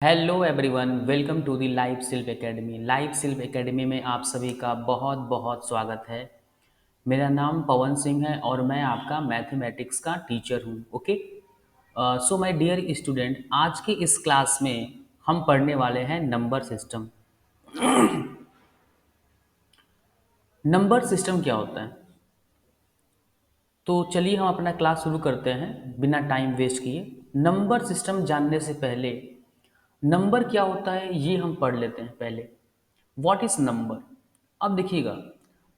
Hello everyone, welcome to the Life Silv Academy. Life Silv Academy में आप सभी का बहुत बहुत स्वागत है। मेरा नाम पवन सिंह है और मैं आपका मैथमेटिक्स का टीचर हूँ। Okay, so my dear student, आज के इस क्लास में हम पढ़ने वाले हैं नंबर सिस्टम। नंबर सिस्टम क्या होता है? तो चलिए हम अपना क्लास शुरू करते हैं बिना टाइम वेस्ट किए। नंबर सिस्टम जानने से पहले नंबर क्या होता है ये हम पढ़ लेते हैं पहले। What is number? अब देखिएगा,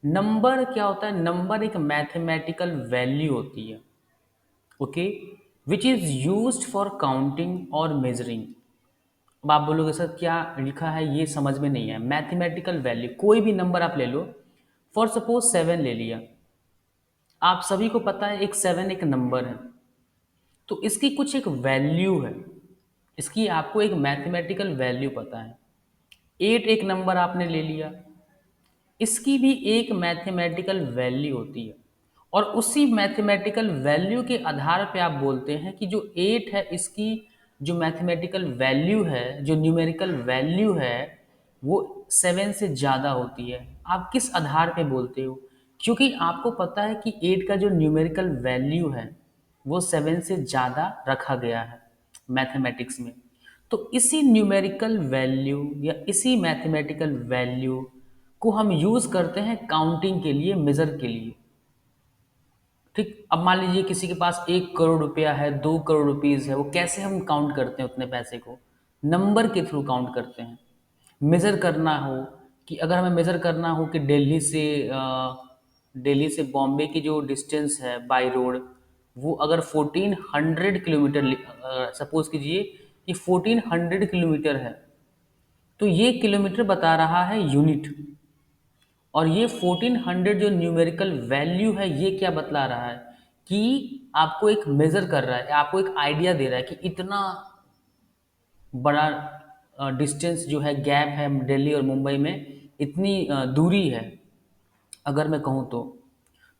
नंबर क्या होता है। नंबर एक मैथमेटिकल वैल्यू होती है, okay, which is used for counting और मेजरिंग। अब आप बोलोगे सर क्या लिखा है ये समझ में नहीं है। मैथमेटिकल वैल्यू, कोई भी नंबर आप ले लो। फॉर सपोज 7 ले लिया। आप सभी को पता है एक 7 एक नंबर है, तो इसकी कुछ एक वैल्यू है। इसकी आपको एक मैथमेटिकल वैल्यू पता है। 8 एक नंबर आपने ले लिया, इसकी भी एक मैथमेटिकल वैल्यू होती है। और उसी मैथमेटिकल वैल्यू के आधार पे आप बोलते हैं कि जो 8 है इसकी जो मैथमेटिकल वैल्यू है, जो न्यूमेरिकल वैल्यू है, वो 7 से ज़्यादा होती है। आप किस आधार पे बोलते हो? क्योंकि आपको पता है कि 8 का जो न्यूमेरिकल वैल्यू है वो 7 से ज़्यादा रखा गया है मैथमेटिक्स में। तो इसी न्यूमेरिकल वैल्यू या इसी मैथमेटिकल वैल्यू को हम यूज़ करते हैं काउंटिंग के लिए, मेज़र के लिए। ठीक, अब मान लीजिए किसी के पास 1 करोड़ रुपया है, 2 करोड़ रुपीज़ है, वो कैसे हम काउंट करते हैं उतने पैसे को? नंबर के थ्रू काउंट करते हैं। मेज़र करना हो कि अगर हमें मेज़र करना हो कि दिल्ली से बॉम्बे की जो डिस्टेंस है बाय रोड, वो अगर 1400 किलोमीटर, सपोज़ कीजिए कि 1400 किलोमीटर है, तो ये किलोमीटर बता रहा है यूनिट। और ये 1400 जो न्यूमेरिकल वैल्यू है ये क्या बतला रहा है कि आपको एक मेज़र कर रहा है, आपको एक आइडिया दे रहा है कि इतना बड़ा डिस्टेंस जो है, गैप है दिल्ली और मुंबई में, इतनी दूरी है अगर मैं कहूँ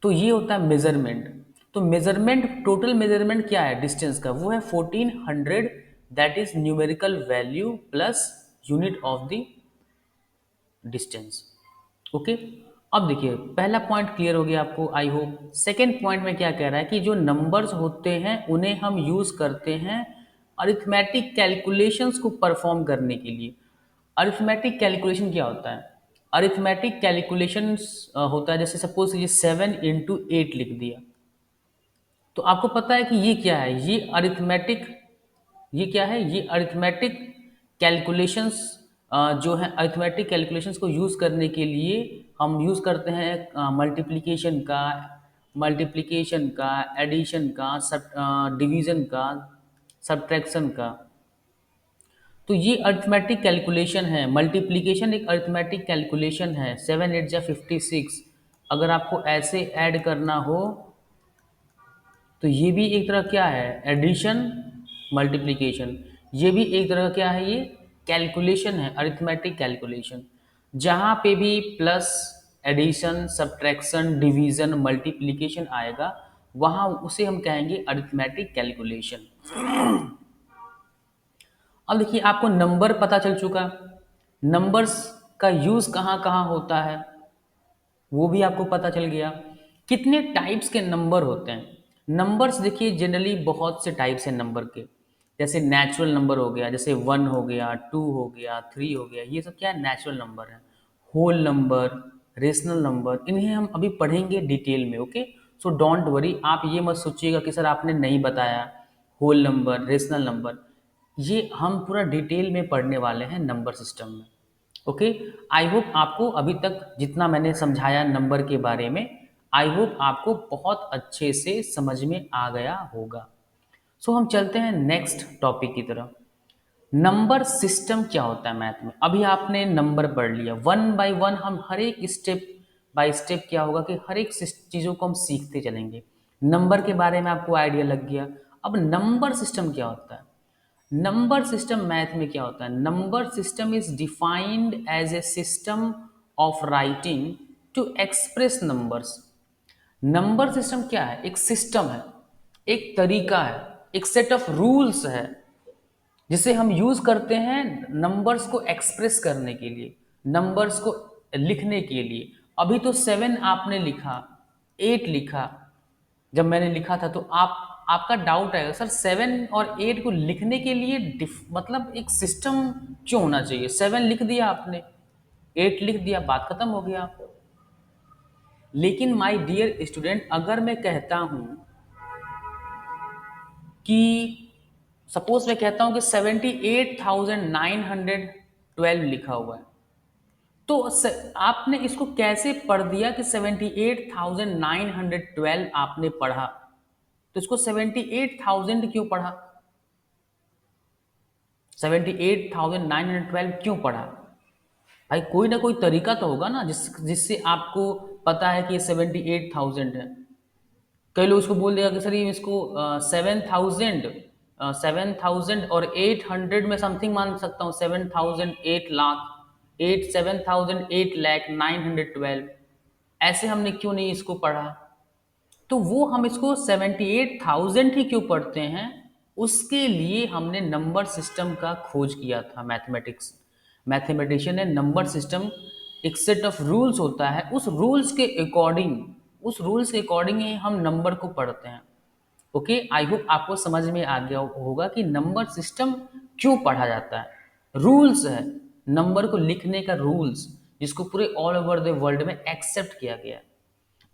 तो ये होता है मेज़रमेंट। तो मेज़रमेंट, टोटल मेज़रमेंट क्या है डिस्टेंस का? वो है 1400, that is numerical value plus unit of the distance. Okay, अब देखिए पहला पॉइंट क्लियर हो गया आपको, आई होप। सेकेंड पॉइंट में क्या कह रहा है कि जो नंबर्स होते हैं उन्हें हम यूज़ करते हैं अरिथमेटिक कैलकुलेशंस को परफॉर्म करने के लिए। अरिथमेटिक कैलकुलेशन क्या होता है? अरिथमेटिक कैलकुलेशंस होता है, जैसे सपोज ये 7 × 8 लिख दिया, तो आपको पता है कि ये क्या है? ये क्या है? ये अरिथमेटिक कैलकुलेशंस जो है, अरिथमेटिक कैलकुलेशंस को यूज़ करने के लिए हम यूज़ करते हैं मल्टीप्लिकेशन का, एडिशन का, सब डिवीज़न का, सब्ट्रैक्शन का। तो ये अरिथमेटिक कैलकुलेशन है। मल्टीप्लिकेशन एक अरिथमेटिक कैलकुलेशन है। 7 × 8 = 56। अगर आपको ऐसे ऐड करना हो तो ये भी एक तरह क्या है? Addition, multiplication. ये भी एक तरह क्या है? ये कैलकुलेशन है, अरिथमेटिक कैलकुलेशन। जहाँ पे भी plus, addition, subtraction, division, multiplication आएगा, वहाँ उसे हम कहेंगे अरिथमेटिक कैलकुलेशन। अब देखिए आपको नंबर पता चल चुका, नंबर्स का यूज़ कहाँ कहाँ होता है वो भी आपको पता चल गया। कितने टाइप्स के नंबर होते हैं? नंबर्स देखिए जनरली बहुत से टाइप्स हैं नंबर के। जैसे नेचुरल नंबर हो गया, जैसे 1 हो गया, 2 हो गया, 3 हो गया, ये सब क्या है? नेचुरल नंबर है। होल नंबर, रेशनल नंबर, इन्हें हम अभी पढ़ेंगे डिटेल में। ओके, सो डोंट वरी, आप ये मत सोचिएगा कि सर आपने नहीं बताया होल नंबर, रेशनल नंबर। ये हम पूरा डिटेल में पढ़ने वाले हैं नंबर सिस्टम में। ओके, आई होप आपको अभी तक जितना मैंने समझाया नंबर के बारे में, आई होप आपको बहुत अच्छे से समझ में आ गया होगा। सो हम चलते हैं नेक्स्ट टॉपिक की तरफ। नंबर सिस्टम क्या होता है मैथ में? अभी आपने नंबर पढ़ लिया, वन बाय वन हम हर एक स्टेप बाय स्टेप क्या होगा कि हर एक चीज़ों को हम सीखते चलेंगे। नंबर के बारे में आपको आइडिया लग गया। अब नंबर सिस्टम क्या होता है? नंबर सिस्टम मैथ में क्या होता है? Number system is defined as a system of writing to express numbers. Number system क्या है? एक सिस्टम है, एक तरीका है, एक सेट ऑफ रूल्स है जिसे हम यूज़ करते हैं नंबर्स को एक्सप्रेस करने के लिए, नंबर्स को लिखने के लिए। अभी तो 7 आपने लिखा, 8 लिखा, जब मैंने लिखा था तो आपका डाउट आएगा सर 7 और 8 को लिखने के लिए मतलब एक सिस्टम क्यों होना चाहिए? 7 लिख दिया आपने, 8 लिख दिया, बात खत्म हो गया। लेकिन माय डियर स्टूडेंट, अगर मैं कहता हूं कि सपोज मैं कहता हूं कि 78,912 लिखा हुआ है, तो आपने इसको कैसे पढ़ दिया कि 78,912 आपने पढ़ा? तो इसको 78,000 क्यों पढ़ा? 78,912 क्यों पढ़ा? भाई कोई ना कोई तरीका तो होगा ना जिससे आपको पता है कि ये 78,000 है। कई लोग इसको बोल देगा कि सर ये इसको 7,000 और 800 में समथिंग मान सकता हूँ, 7,000 8 लाख, 7,008 लाख 912, ऐसे हमने क्यों नहीं इसको पढ़ा? तो वो हम इसको 78,000 ही क्यों पढ़ते हैं? उसके लिए हमने नंबर सिस्टम का खोज किया था। मैथमेटिशियन ने नंबर सिस्टम, एक सेट ऑफ रूल्स होता है, उस रूल्स के अकॉर्डिंग ही हम नंबर को पढ़ते हैं। ओके, आई होप आपको समझ में आ गया होगा कि नंबर सिस्टम क्यों पढ़ा जाता है। रूल्स है, नंबर को लिखने का रूल्स, जिसको पूरे ऑल ओवर द वर्ल्ड में एक्सेप्ट किया गया है।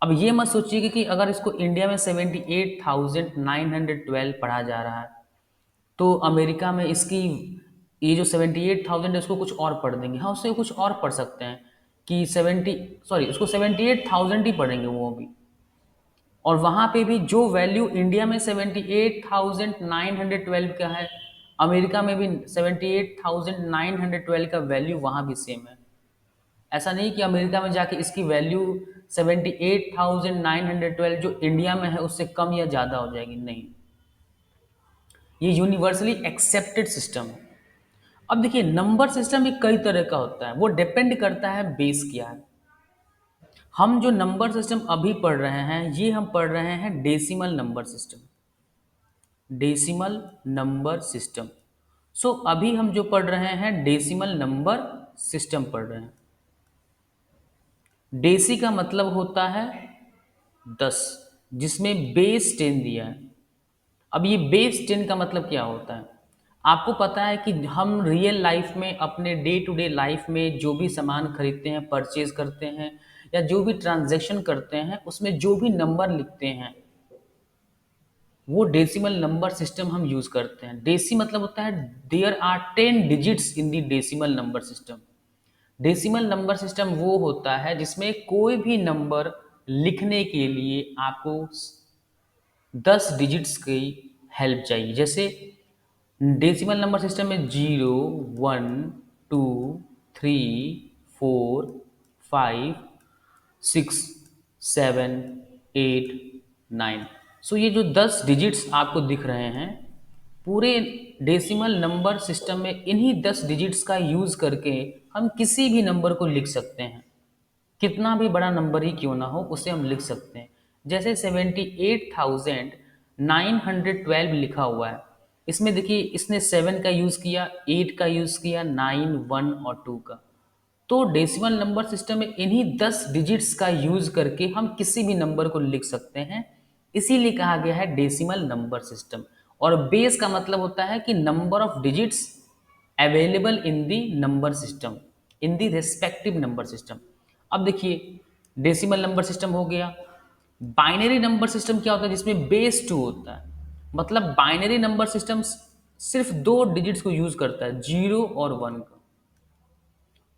अब ये मत सोचिए कि अगर इसको इंडिया में 78,912 पढ़ा जा रहा है तो अमेरिका में इसकी ये जो 78,000 है उसको कुछ और पढ़ देंगे। हाँ, उससे कुछ और पढ़ सकते हैं कि उसको 78,000 ही पढ़ेंगे वो भी। और वहाँ पे भी जो वैल्यू इंडिया में 78,912 का है, अमेरिका में भी 78,912 का वैल्यू वहाँ भी सेम है। ऐसा नहीं कि अमेरिका में जाके इसकी वैल्यू 78,912 जो इंडिया में है उससे कम या ज़्यादा हो जाएगी, नहीं। ये यूनिवर्सली एक्सेप्टेड सिस्टम है। अब देखिए, नंबर सिस्टम भी कई तरह का होता है, वो डिपेंड करता है बेस क्या है। हम जो नंबर सिस्टम अभी पढ़ रहे हैं ये हम पढ़ रहे हैं decimal number system. Decimal number system. So अभी हम जो पढ़ रहे हैं डेसिमल नंबर सिस्टम पढ़ रहे हैं। डेसी का मतलब होता है 10, जिसमें बेस 10 दिया है। अब ये बेस 10 का मतलब क्या होता है? आपको पता है कि हम रियल लाइफ में, अपने डे टू डे लाइफ में जो भी सामान खरीदते हैं, परचेज करते हैं, या जो भी ट्रांजैक्शन करते हैं, उसमें जो भी नंबर लिखते हैं वो डेसिमल नंबर सिस्टम हम यूज करते हैं। डेसी मतलब होता है there are 10 digits in the decimal number system. Decimal number system वो होता है जिसमें कोई भी नंबर लिखने के लिए आपको 10 डिजिट्स की हेल्प चाहिए। जैसे डेसिमल नंबर सिस्टम में 0, 1, 2, 3, 4, 5, 6, 7, 8, 9। सो ये जो 10 डिजिट्स आपको दिख रहे हैं, पूरे डेसिमल नंबर सिस्टम में इन्हीं 10 डिजिट्स का यूज़ करके हम किसी भी नंबर को लिख सकते हैं। कितना भी बड़ा नंबर ही क्यों ना हो उसे हम लिख सकते हैं। जैसे 78,912 लिखा हुआ है, इसमें देखिए इसने 7 का यूज़ किया, 8 का यूज़ किया, 9, 1 और 2 का। तो डेसिमल नंबर सिस्टम में इन्हीं 10 डिजिट्स का यूज़ करके हम किसी भी नंबर को लिख सकते हैं। इसीलिए कहा गया है डेसिमल नंबर सिस्टम। और बेस का मतलब होता है कि number of digits available in the number system, in the respective number system. अब देखिए, डेसिमल नंबर सिस्टम हो गया। बाइनरी नंबर सिस्टम क्या होता है? जिसमें बेस 2 होता है। मतलब बाइनरी नंबर सिस्टम सिर्फ 2 डिजिट्स को यूज करता है, 0 और 1 का।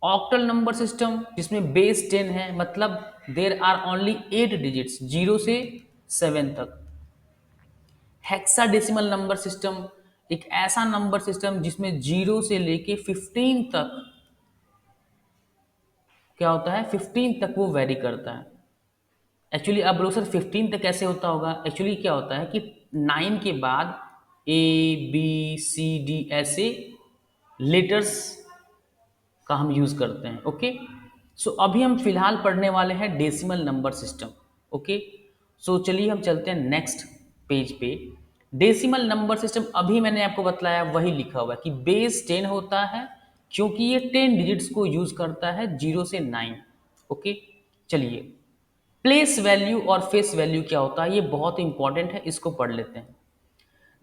ऑक्टल नंबर सिस्टम जिसमें बेस 10 है, मतलब देर आर ओनली 8 डिजिट्स, 0 से 7 तक। हेक्साडेसिमल नंबर सिस्टम एक ऐसा नंबर सिस्टम जिसमें 0 से लेके 15 तक क्या होता है, 15 तक वो वेरी करता है। एक्चुअली अब लोग सर 15 तक कैसे होता होगा? एक्चुअली क्या होता है कि 9 के बाद A B C D ऐसे लेटर्स का हम यूज करते हैं। ओके, सो अभी हम फिलहाल पढ़ने वाले हैं डेसिमल नंबर सिस्टम। ओके, सो चलिए हम चलते हैं नेक्स्ट पेज पे। डेसिमल नंबर सिस्टम अभी मैंने आपको बतलाया वही लिखा हुआ है कि बेस 10 होता है, क्योंकि ये 10 डिजिट्स को यूज करता है 0 से 9। ओके, चलिए, प्लेस वैल्यू और फेस वैल्यू क्या होता है ये बहुत इंपॉर्टेंट है, इसको पढ़ लेते हैं।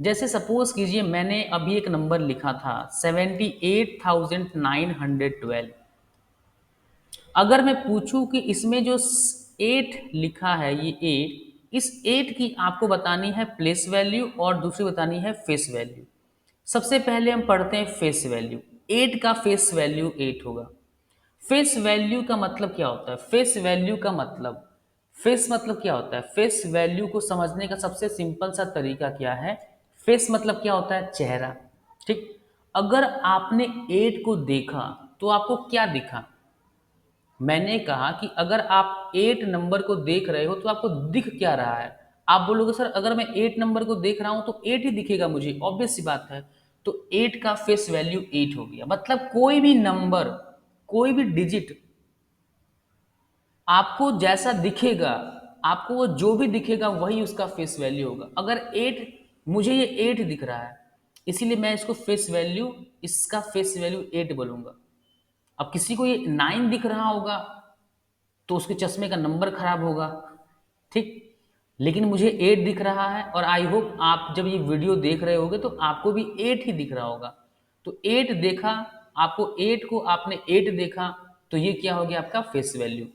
जैसे सपोज कीजिए मैंने अभी एक नंबर लिखा था 78,912। अगर मैं पूछूं कि इसमें जो 8 लिखा है, ये 8, इस 8 की आपको बतानी है प्लेस वैल्यू और दूसरी बतानी है फेस वैल्यू। सबसे पहले हम पढ़ते हैं फेस वैल्यू। 8 का फेस वैल्यू 8 होगा। फेस वैल्यू का मतलब क्या होता है? फेस वैल्यू का मतलब, फेस मतलब क्या होता है? फेस वैल्यू को समझने का सबसे सिंपल सा तरीका क्या है? फेस मतलब क्या होता है? चेहरा। ठीक, अगर आपने 8 को देखा तो आपको क्या दिखा? मैंने कहा कि अगर आप 8 नंबर को देख रहे हो तो आपको दिख क्या रहा है? आप बोलोगे सर अगर मैं 8 नंबर को देख रहा हूं तो 8 ही दिखेगा मुझे, ऑब्वियस सी बात है। तो 8 का फेस वैल्यू 8 हो गया। मतलब कोई भी नंबर, कोई भी डिजिट आपको जैसा दिखेगा, आपको वो जो भी दिखेगा वही उसका फेस वैल्यू होगा। अगर 8, मुझे ये 8 दिख रहा है, इसीलिए मैं इसको फेस वैल्यू, इसका फेस वैल्यू 8 बोलूंगा। अब किसी को ये 9 दिख रहा होगा तो उसके चश्मे का नंबर खराब होगा। ठीक, लेकिन मुझे 8 दिख रहा है और आई होप आप जब ये वीडियो देख रहे होगे तो आपको भी 8 ही दिख रहा होगा। तो 8 देखा, आपको 8 को आपने 8 देखा, तो ये क्या हो गया? आपका फेस वैल्यू।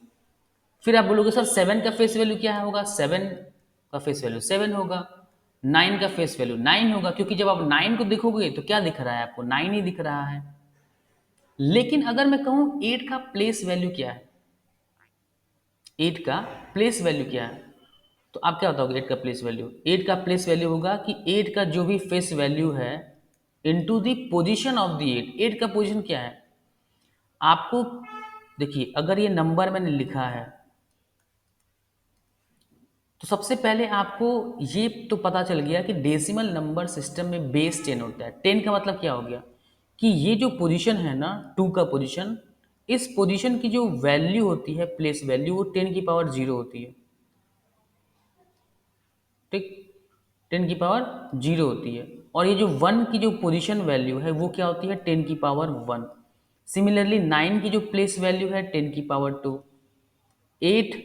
फिर आप बोलोगे सर 7 का फेस वैल्यू क्या होगा? 7 का फेस वैल्यू 7 होगा। 9 का फेस वैल्यू 9 होगा, क्योंकि जब आप 9 को देखोगे तो क्या दिख रहा है आपको? 9 ही दिख रहा है। लेकिन अगर मैं कहूं 8 का प्लेस वैल्यू क्या है, 8 का प्लेस वैल्यू क्या है, तो आप क्या बताओगे? 8 का प्लेस वैल्यू, 8 का प्लेस वैल्यू होगा कि 8 का जो भी फेस वैल्यू है into the position of the 8। 8 का पोजीशन क्या है आपको? देखिए, अगर ये नंबर मैंने लिखा है तो सबसे पहले आपको ये तो पता चल गया कि डेसिमल नंबर सिस्टम में बेस 10 होता है। 10 का मतलब क्या हो गया कि ये जो पोजीशन है ना, 2 का पोजीशन, इस पोजीशन की जो वैल्यू होती है, प्लेस वैल्यू, वो 10 की पावर 0 होती है। ठीक, 10 की पावर 0 होती है। और ये जो 1 की जो पोजीशन वैल्यू है वो क्या होती है? 10 की पावर 1। सिमिलरली 9 की जो प्लेस वैल्यू है 10 की पावर 2, 8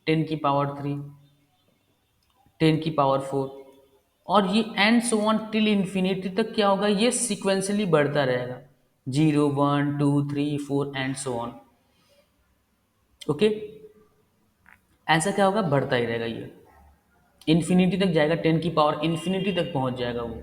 10 की पावर 3, 10 की पावर 4, और ये and so on till infinity तक क्या होगा? ये सिक्वेंसली बढ़ता रहेगा, 0 1 2 3 4 एंड सो ऑन। ओके, ऐसा क्या होगा? बढ़ता ही रहेगा, ये इन्फिनिटी तक जाएगा, 10 की पावर इन्फिनिटी तक पहुंच जाएगा वो।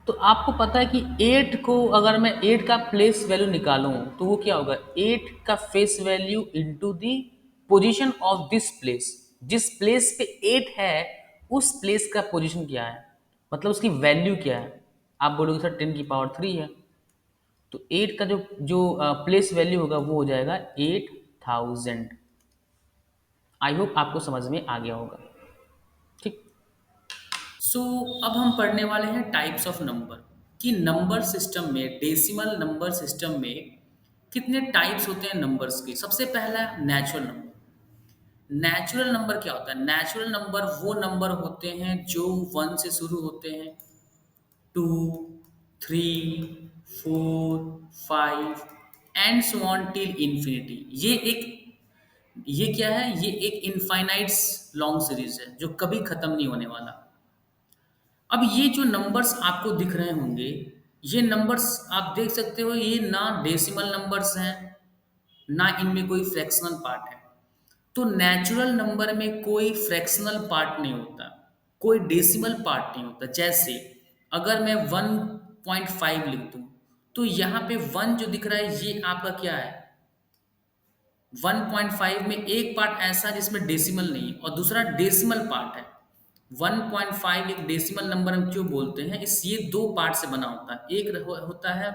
तो आपको पता है कि 8 को अगर मैं 8 का प्लेस वैल्यू निकालूं तो वो क्या होगा? 8 का face value into the position of this place. जिस प्लेस पे 8 है उस प्लेस का पोजीशन क्या है, मतलब उसकी वैल्यू क्या है? आप बोलोगे सर 10 की पावर 3 है, तो 8 का जो जो प्लेस वैल्यू होगा वो हो जाएगा 8000। आई होप आपको समझ में आ गया होगा। ठीक, सो अब हम पढ़ने वाले हैं टाइप्स ऑफ नंबर, कि नंबर सिस्टम में, डेसिमल नंबर सिस्टम में कितने टाइप्स होते हैं नंबर्स के। सबसे पहला नेचुरल नंबर। नेचुरल नंबर क्या होता है? नेचुरल नंबर वो नंबर होते हैं जो 1 से शुरू होते हैं, 2 3 4 5 and so on till infinity. ये क्या है? ये एक इनफाइनाइट लॉन्ग सीरीज है जो कभी खत्म नहीं होने वाला। अब ये जो नंबर्स आपको दिख रहे होंगे, ये नंबर्स आप देख सकते हो, ये ना डेसिमल नंबर्स हैं, ना इनमें कोई फ्रैक्शनल पार्ट है। तो नेचुरल नंबर में कोई फ्रैक्शनल पार्ट नहीं होता, कोई डेसिमल पार्ट नहीं होता। जैसे अगर मैं 1.5 लिख दूं तो यहाँ पे 1 जो दिख रहा है ये आपका क्या है? 1.5 में एक पार्ट ऐसा है जिसमें डेसिमल नहीं है और दूसरा डेसिमल पार्ट है। 1.5 एक डेसिमल नंबर हम क्यों बोलते हैं? इस ये दो पार्ट से बना होता है। एक होता है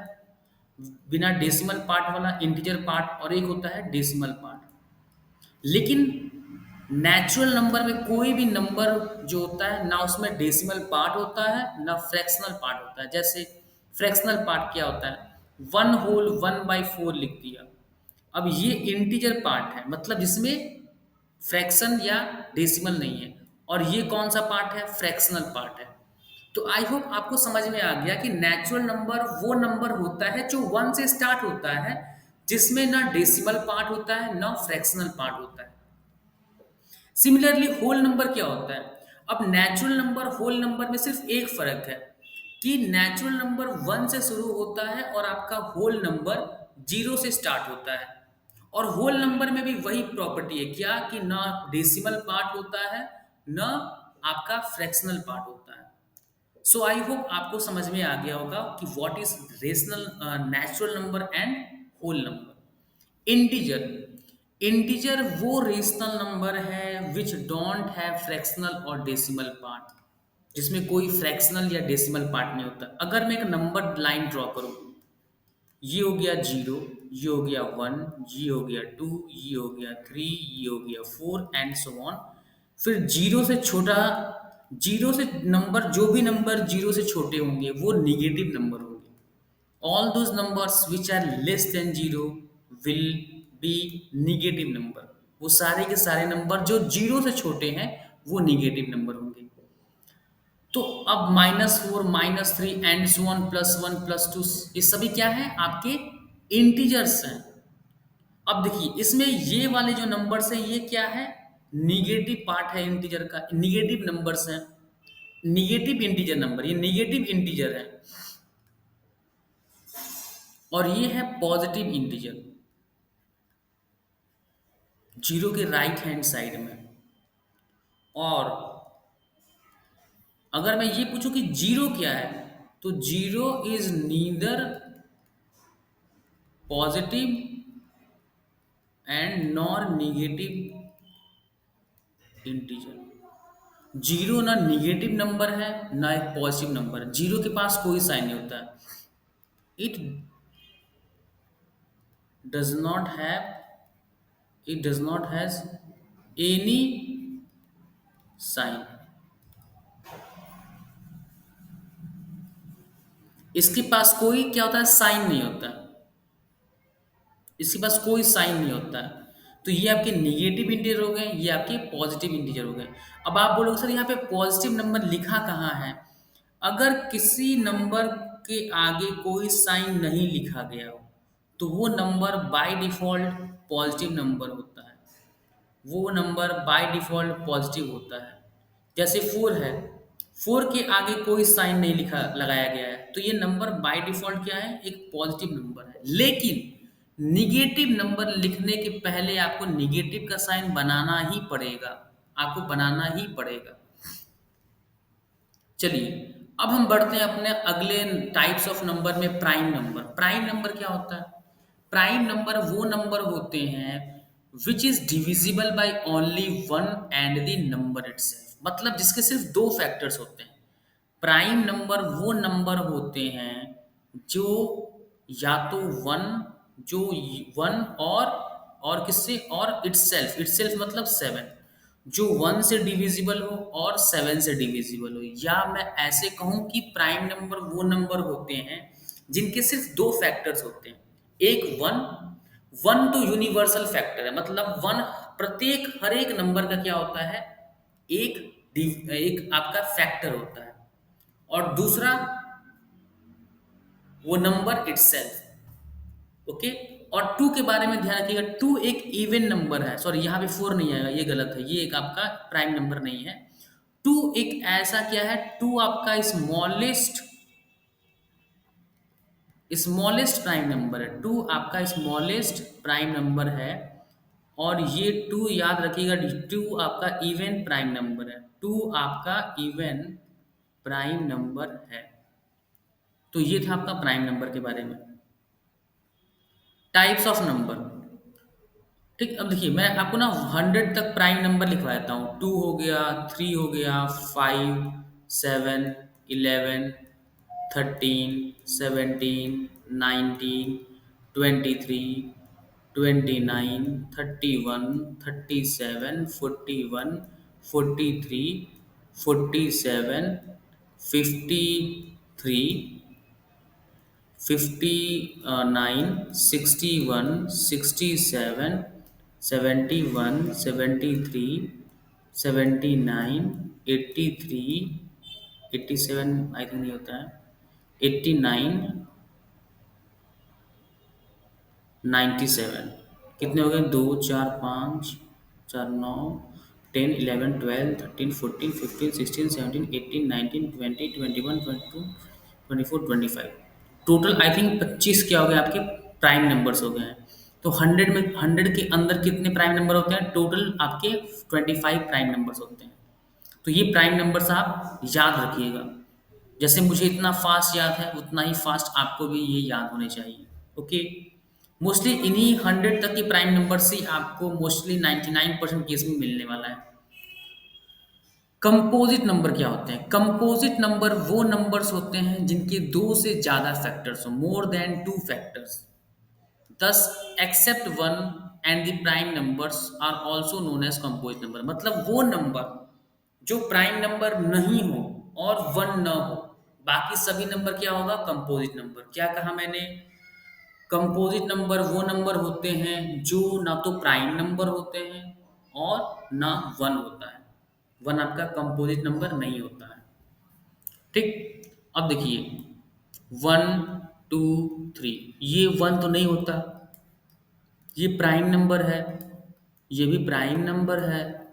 बिना डेसिमल पार्ट वाला इंटीजर पार्ट, और एक होता है डेसिमल पार्ट। लेकिन नेचुरल नंबर में कोई भी नंबर जो होता है ना उसमें डेसिमल पार्ट होता है ना फ्रैक्शनल पार्ट होता है। जैसे फ्रैक्शनल पार्ट क्या होता है? 1/1/4 लिख दिया। अब ये इंटीजर पार्ट है, मतलब जिसमें फ्रैक्शन या डेसिमल नहीं है, और ये कौन सा पार्ट है? फ्रैक्शनल पार्ट है। तो आई होप आपको समझ में आ गया कि नेचुरल नंबर वो नंबर होता है जो वन से स्टार्ट होता है, जिसमें ना डेसिमल पार्ट होता है ना फ्रैक्शनल पार्ट होता है। सिमिलरली होल नंबर क्या होता है? अब नेचुरल नंबर होल नंबर में सिर्फ एक फर्क है कि नेचुरल नंबर वन से शुरू होता है और आपका होल नंबर जीरो से स्टार्ट होता है। और होल नंबर में भी वही प्रॉपर्टी है क्या कि ना डेसिमल पार्ट होता है ना आपका फ्रैक्शनल पार्ट होता है। सो आई होप आपको समझ में आ गया होगा कि what is rational natural number and whole number. Integer, integer वो रेशनल नंबर है which don't have fractional or decimal part, जिसमें कोई फ्रैक्शनल या डेसिमल पार्ट नहीं होता। अगर मैं एक नंबर लाइन ड्रॉ करूं, ये हो गया जीरो, ये हो गया वन, ये हो गया टू, ये हो गया थ्री, ये हो गया फोर एंड सो ऑन। फिर जीरो से छोटा, जीरो से नंबर, जो भी नंबर जीरो से छोटे होंगे वो निगेटिव नंबर होंगे। All those numbers which are less than zero will be negative number. वो सारे के सारे नंबर जो जीरो से छोटे हैं वो निगेटिव नंबर होंगे। तो अब -4 -3 एंड सो ऑन +1 +2 ये सभी क्या है आपके इंटीजर्स हैं। अब देखिए इसमें ये वाले जो नंबर्स हैं ये क्या है, निगेटिव पार्ट है इंटीजर का, निगेटिव नंबर्स हैं, निगेटिव इंटीजर नंबर, ये निगेटिव इंटीजर है। और ये है पॉजिटिव इंटीजर, जीरो के राइट हैंड साइड में। और अगर मैं ये पूछूं कि जीरो क्या है, तो zero is neither positive and nor negative integer. Zero ना निगेटिव नंबर है ना एक पॉजिटिव नंबर है, जीरो के पास कोई साइन नहीं होता है। It does not have, it does not has any sign. इसके पास कोई क्या होता है, साइन नहीं होता है, इसके पास कोई साइन नहीं होता है। तो ये आपके निगेटिव इंटीजर हो गए, ये आपके पॉजिटिव इंटीजर हो गए। अब आप बोलोगे सर यहाँ पे पॉजिटिव नंबर लिखा कहाँ है? अगर किसी नंबर के आगे कोई साइन नहीं लिखा गया हो तो वो number by default positive number होता है, वो नंबर बाय डिफॉल्ट पॉजिटिव होता है। जैसे फोर है, फोर के आगे कोई साइन नहीं लिखा लगाया गया है तो ये नंबर बाय डिफॉल्ट क्या है, एक पॉजिटिव नंबर है। लेकिन निगेटिव नंबर लिखने के पहले आपको निगेटिव का साइन बनाना ही पड़ेगा, आपको बनाना ही पड़ेगा। चलिए अब हम बढ़ते हैं अपने अगले टाइप्स ऑफ नंबर में, प्राइम नंबर। प्राइम नंबर क्या होता है? प्राइम नंबर वो नंबर होते हैं which is divisible by only one and the number itself, मतलब जिसके सिर्फ दो फैक्टर्स होते हैं। प्राइम नंबर वो नंबर होते हैं जो या तो वन, जो वन और किससे, और इटसेल्फ, इटसेल्फ मतलब सेवन, जो वन से डिविजिबल हो और सेवन से डिविजिबल हो। या मैं ऐसे कहूं कि प्राइम नंबर वो नंबर होते हैं जिनके सिर्फ दो फैक्टर्स होते हैं। एक वन, वन तो यूनिवर्सल फैक्टर है, मतलब वन प्रत्येक हर एक नंबर का क्या होता है, एक एक आपका फैक्टर होता है। और दूसरा वो नंबर इटसेल्फ। ओके। और टू के बारे में ध्यान रखिएगा, टू एक इवन नंबर है, सॉरी यहाँ पे फोर नहीं आएगा, ये गलत है, ये एक आपका प्राइम नंबर नहीं है। टू एक ऐसा क्या है, टू आपका स्मॉलेस्ट, स्मॉलेस्ट प्राइम नंबर है, टू आपका स्मॉलेस्ट प्राइम नंबर है। और ये टू याद रखिएगा, टू आपका इवन प्राइम नंबर है, टू आपका इवन प्राइम नंबर है। तो ये था आपका प्राइम नंबर के बारे में। टाइप्स ऑफ नंबर, ठीक। अब देखिए मैं आपको ना 100 तक प्राइम नंबर लिखवा देता हूँ। टू हो गया, थ्री हो गया, 5, 7, 11, 13, 23, 29, 31, 47, 47, 53, 59, 61, 67, 71, 73, 79, 83, 87 आई थिंक नहीं होता है, 89, 97, कितने हो गए? 2, 4, 5, 4, 9, 10, 11, 12, 13, 14, 15, 16, 17, 18, 19, 20, 21, 22, 23, 24, 25। टोटल आई थिंक 25 क्या हो गए आपके प्राइम नंबर्स हो गए हैं। तो 100 में, 100 के अंदर कितने प्राइम नंबर होते हैं? टोटल आपके 25 प्राइम नंबर्स होते हैं। तो ये प्राइम नंबर्स आप याद रखिएगा। जैसे मुझे इतना फास्ट याद है, उतना ही फास्ट आपको भी ये याद होने चाहिए। ओके। मोस्टली इन्हीं 100 तक के प्राइम नंबर से आपको मोस्टली 99% केस में मिलने वाला है। कंपोजिट नंबर क्या होते हैं? कंपोजिट नंबर वो नंबर्स होते हैं जिनके दो से ज्यादा फैक्टर्स हो, more than two factors. Thus, except one and the prime numbers are also known as composite number। मतलब वो नंबर जो प्राइम नंबर नहीं हो और वन न हो, बाकी सभी नंबर क्या होगा? Composite number. क्या कहा मैंने? कंपोजिट नंबर वो नंबर होते हैं जो ना तो प्राइम नंबर होते हैं और ना वन होता है। वन आपका कंपोजिट नंबर नहीं होता है। ठीक। अब देखिए, 1, 2, 3, ये वन तो नहीं होता, ये प्राइम नंबर है, ये भी प्राइम नंबर है,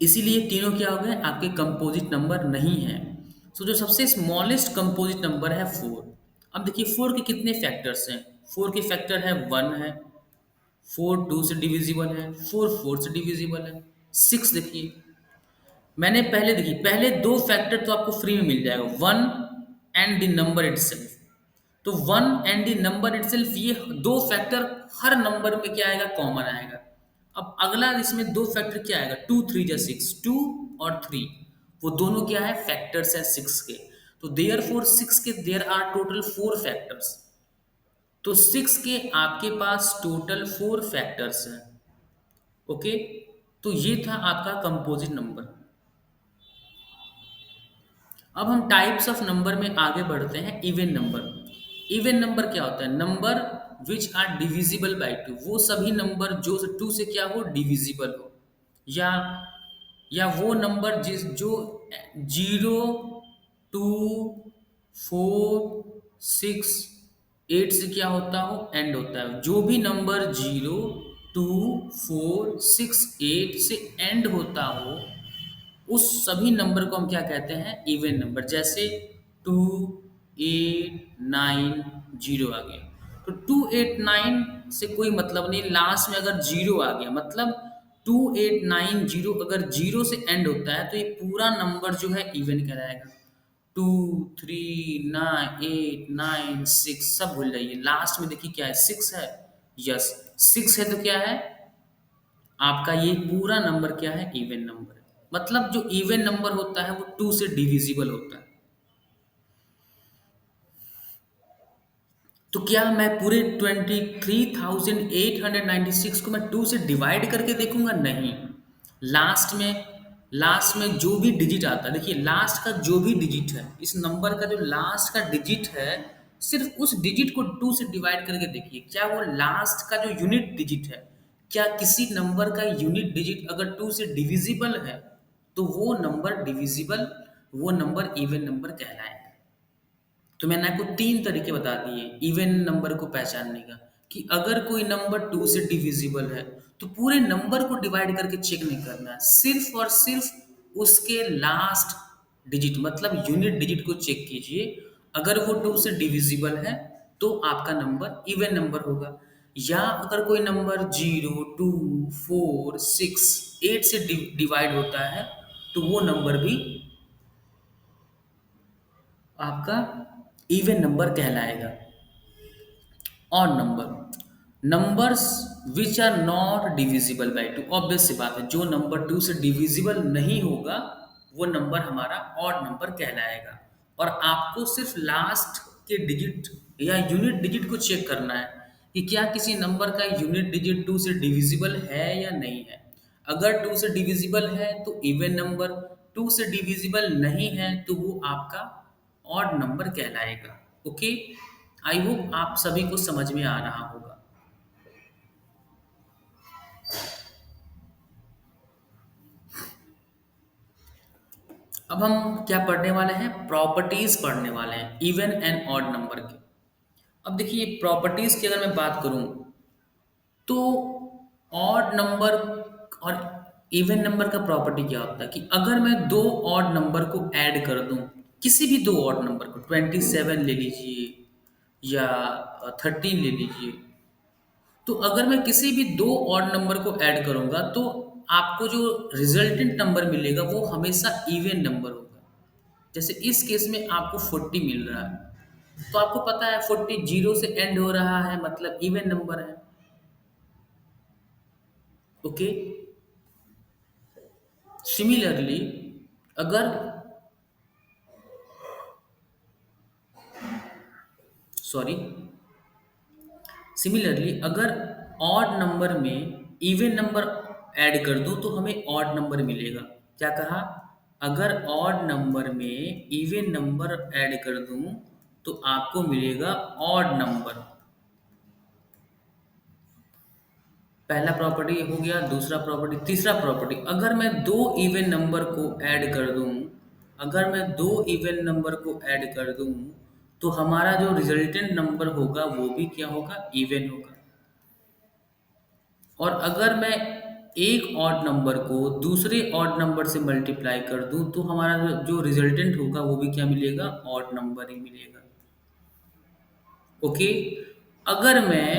इसीलिए तीनों क्या हो गए? आपके कंपोजिट नंबर नहीं है। सो जो सबसे स्मॉलेस्ट कंपोजिट नंबर है 4। अब देखिए 4 के कितने फैक्टर्स हैं? 4 के फैक्टर है 1 है, 4 2 से डिविजिबल है, 4 4 से डिविजिबल है, 6 देखिए। मैंने पहले देखिए, पहले दो फैक्टर तो आपको फ्री में मिल जाएगा, 1 एंड द नंबर इटसेल्फ। तो 1 एंड द नंबर इटसेल्फ, ये दो फैक्टर हर नंबर में क्या आएगा? कॉमन आएगा। अब अगला इसमें दो फैक्टर क्या आएगा? 2 3 जा 6, 2 और 3, वो दोनों क्या है? फैक्टर्स है 6 के। तो देयर फोर 6 के देयर आर टोटल 4 फैक्टर्स। तो 6 के आपके पास टोटल 4 फैक्टर्स हैं। ओके। तो ये था आपका कंपोजिट नंबर। अब हम टाइप्स ऑफ नंबर में आगे बढ़ते हैं। Even number. इवन नंबर क्या होता है? Number which are divisible by two, वो सभी नंबर जो 2 से क्या हो? डिविजिबल हो। या वो नंबर जो 0, 2, 4, 6, 8 से क्या होता हो? एंड होता है। जो भी नंबर 0, 2, 4, 6, 8 से एंड होता हो, उस सभी नंबर को हम क्या कहते हैं? Even number. जैसे 2, 8, 9, 0 आ गया, तो 2, 8, 9 से कोई मतलब नहीं, लास्ट में अगर 0 आ गया मतलब 2, 8, 9, 0 अगर 0 से एंड होता है तो ये पूरा नंबर जो है इवन कहलाएगा। 2, 3, 9, 8, 9, 6 सब भूल जाइए, लास्ट में देखिए क्या है? 6 है। यस, 6 है तो क्या है? आपका ये पूरा नंबर क्या है? इवन नंबर है। मतलब जो इवन नंबर होता है वो 2 से डिविजिबल होता है। तो क्या मैं पूरे 23,896 को मैं 2 से डिवाइड करके देखूंगा? नहीं। लास्ट में जो भी डिजिट आता है, देखिए लास्ट का जो भी डिजिट है, इस नंबर का जो लास्ट का डिजिट है, सिर्फ उस डिजिट को 2 से डिवाइड करके देखिए, क्या वो लास्ट का जो यूनिट डिजिट है, क्या किसी नंबर का यूनिट डिजिट अगर 2 से डिविजिबल है तो वो नंबर डिविजिबल, वो नंबर इवन नंबर कहलाएगा। तो मैंने आपको 3 तरीके बता दिए इवन नंबर को पहचानने का, कि अगर कोई नंबर 2 से डिविजिबल है तो पूरे नंबर को डिवाइड करके चेक नहीं करना है, सिर्फ और सिर्फ उसके लास्ट डिजिट मतलब यूनिट डिजिट को चेक कीजिए। अगर वो 2 से डिविजिबल है तो आपका नंबर इवन नंबर होगा। या अगर कोई नंबर 0, 2, 4, 6, 8 से डिवाइड होता है तो वो नंबर भी आपका इवन नंबर कहलाएगा। और numbers which are not divisible by two, obvious सी बात है, जो नंबर 2 से डिविजिबल नहीं होगा वो नंबर हमारा ऑड नंबर कहलाएगा। और आपको सिर्फ लास्ट के डिजिट या यूनिट डिजिट को चेक करना है कि क्या किसी नंबर का यूनिट डिजिट 2 से डिविजिबल है या नहीं है। अगर 2 से डिविजिबल है तो इवन नंबर, 2 से डिविजिबल नहीं है तो वो आपका ऑड नंबर कहलाएगा। ओके। आई होप आप सभी को समझ में आ रहा होगा। अब हम क्या पढ़ने वाले हैं, प्रॉपर्टीज पढ़ने वाले हैं इवन एंड ऑड नंबर के। अब देखिए प्रॉपर्टीज की अगर मैं बात करूं तो ऑड नंबर और इवन नंबर का प्रॉपर्टी क्या होता है कि अगर मैं दो ऑड नंबर को ऐड कर दूं, किसी भी दो ऑड नंबर को 27 ले लीजिए या 13 ले लीजिए, तो अगर मैं किसी भी दो ऑड नंबर को ऐड करूंगा तो आपको जो रिजल्टेंट नंबर मिलेगा वो हमेशा इवन नंबर होगा। जैसे इस केस में आपको 40 मिल रहा है, तो आपको पता है 40 जीरो से एंड हो रहा है मतलब इवन नंबर है। ओके, सिमिलरली अगर सॉरी सिमिलरली अगर ऑड नंबर में इवन नंबर ऐड कर दूं तो हमें ऑड नंबर मिलेगा। क्या कहा, अगर ऑड नंबर में इवन नंबर ऐड कर दूं तो आपको मिलेगा ऑड नंबर। पहला प्रॉपर्टी हो गया, दूसरा प्रॉपर्टी, तीसरा प्रॉपर्टी, अगर मैं दो इवन नंबर को ऐड कर दूं, अगर मैं दो इवन नंबर को ऐड कर दूं तो हमारा जो रिजल्टेंट नंबर होगा वो भी क्या होगा, इवन होगा। और अगर मैं एक ऑड नंबर को दूसरे ऑड नंबर से मल्टीप्लाई कर दूं तो हमारा जो रिजल्टेंट होगा वो भी क्या मिलेगा, ऑड नंबर ही मिलेगा। ओके, अगर मैं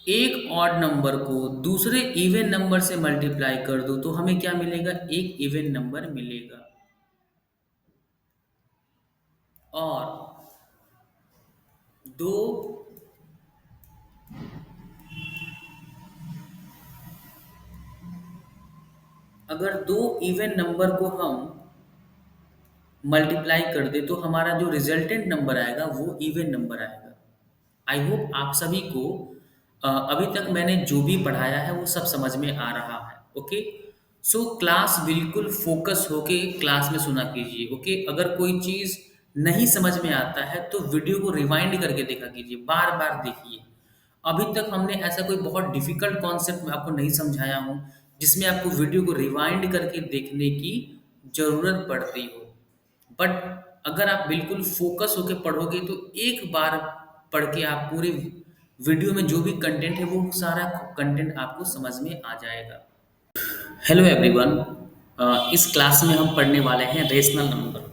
एक ऑड नंबर को दूसरे इवन नंबर से मल्टीप्लाई कर दूं तो हमें क्या मिलेगा, एक इवन नंबर मिलेगा। और दो अगर दो इवन नंबर को हम मल्टीप्लाई कर दे तो हमारा जो रिजल्टेंट नंबर आएगा वो इवन नंबर आएगा। आई होप आप सभी को अभी तक मैंने जो भी पढ़ाया है वो सब समझ में आ रहा है। ओके, सो क्लास बिल्कुल फोकस होके क्लास में सुना कीजिए। ओके, अगर कोई चीज़ नहीं समझ में आता है तो वीडियो को रिवाइंड करके देखा कीजिए, बार बार देखिए। अभी तक हमने ऐसा कोई बहुत डिफिकल्ट कॉन्सेप्ट में आपको नहीं समझाया हूँ जिसमें आपको वीडियो को रिवाइंड करके देखने की ज़रूरत पड़ती हो। बट अगर आप बिल्कुल फोकस होके पढ़ोगे तो एक बार पढ़ के आप पूरे वीडियो में जो भी कंटेंट है वो सारा कंटेंट आपको समझ में आ जाएगा। हेलो एवरीवन, इस क्लास में हम पढ़ने वाले हैं रेशनल नंबर।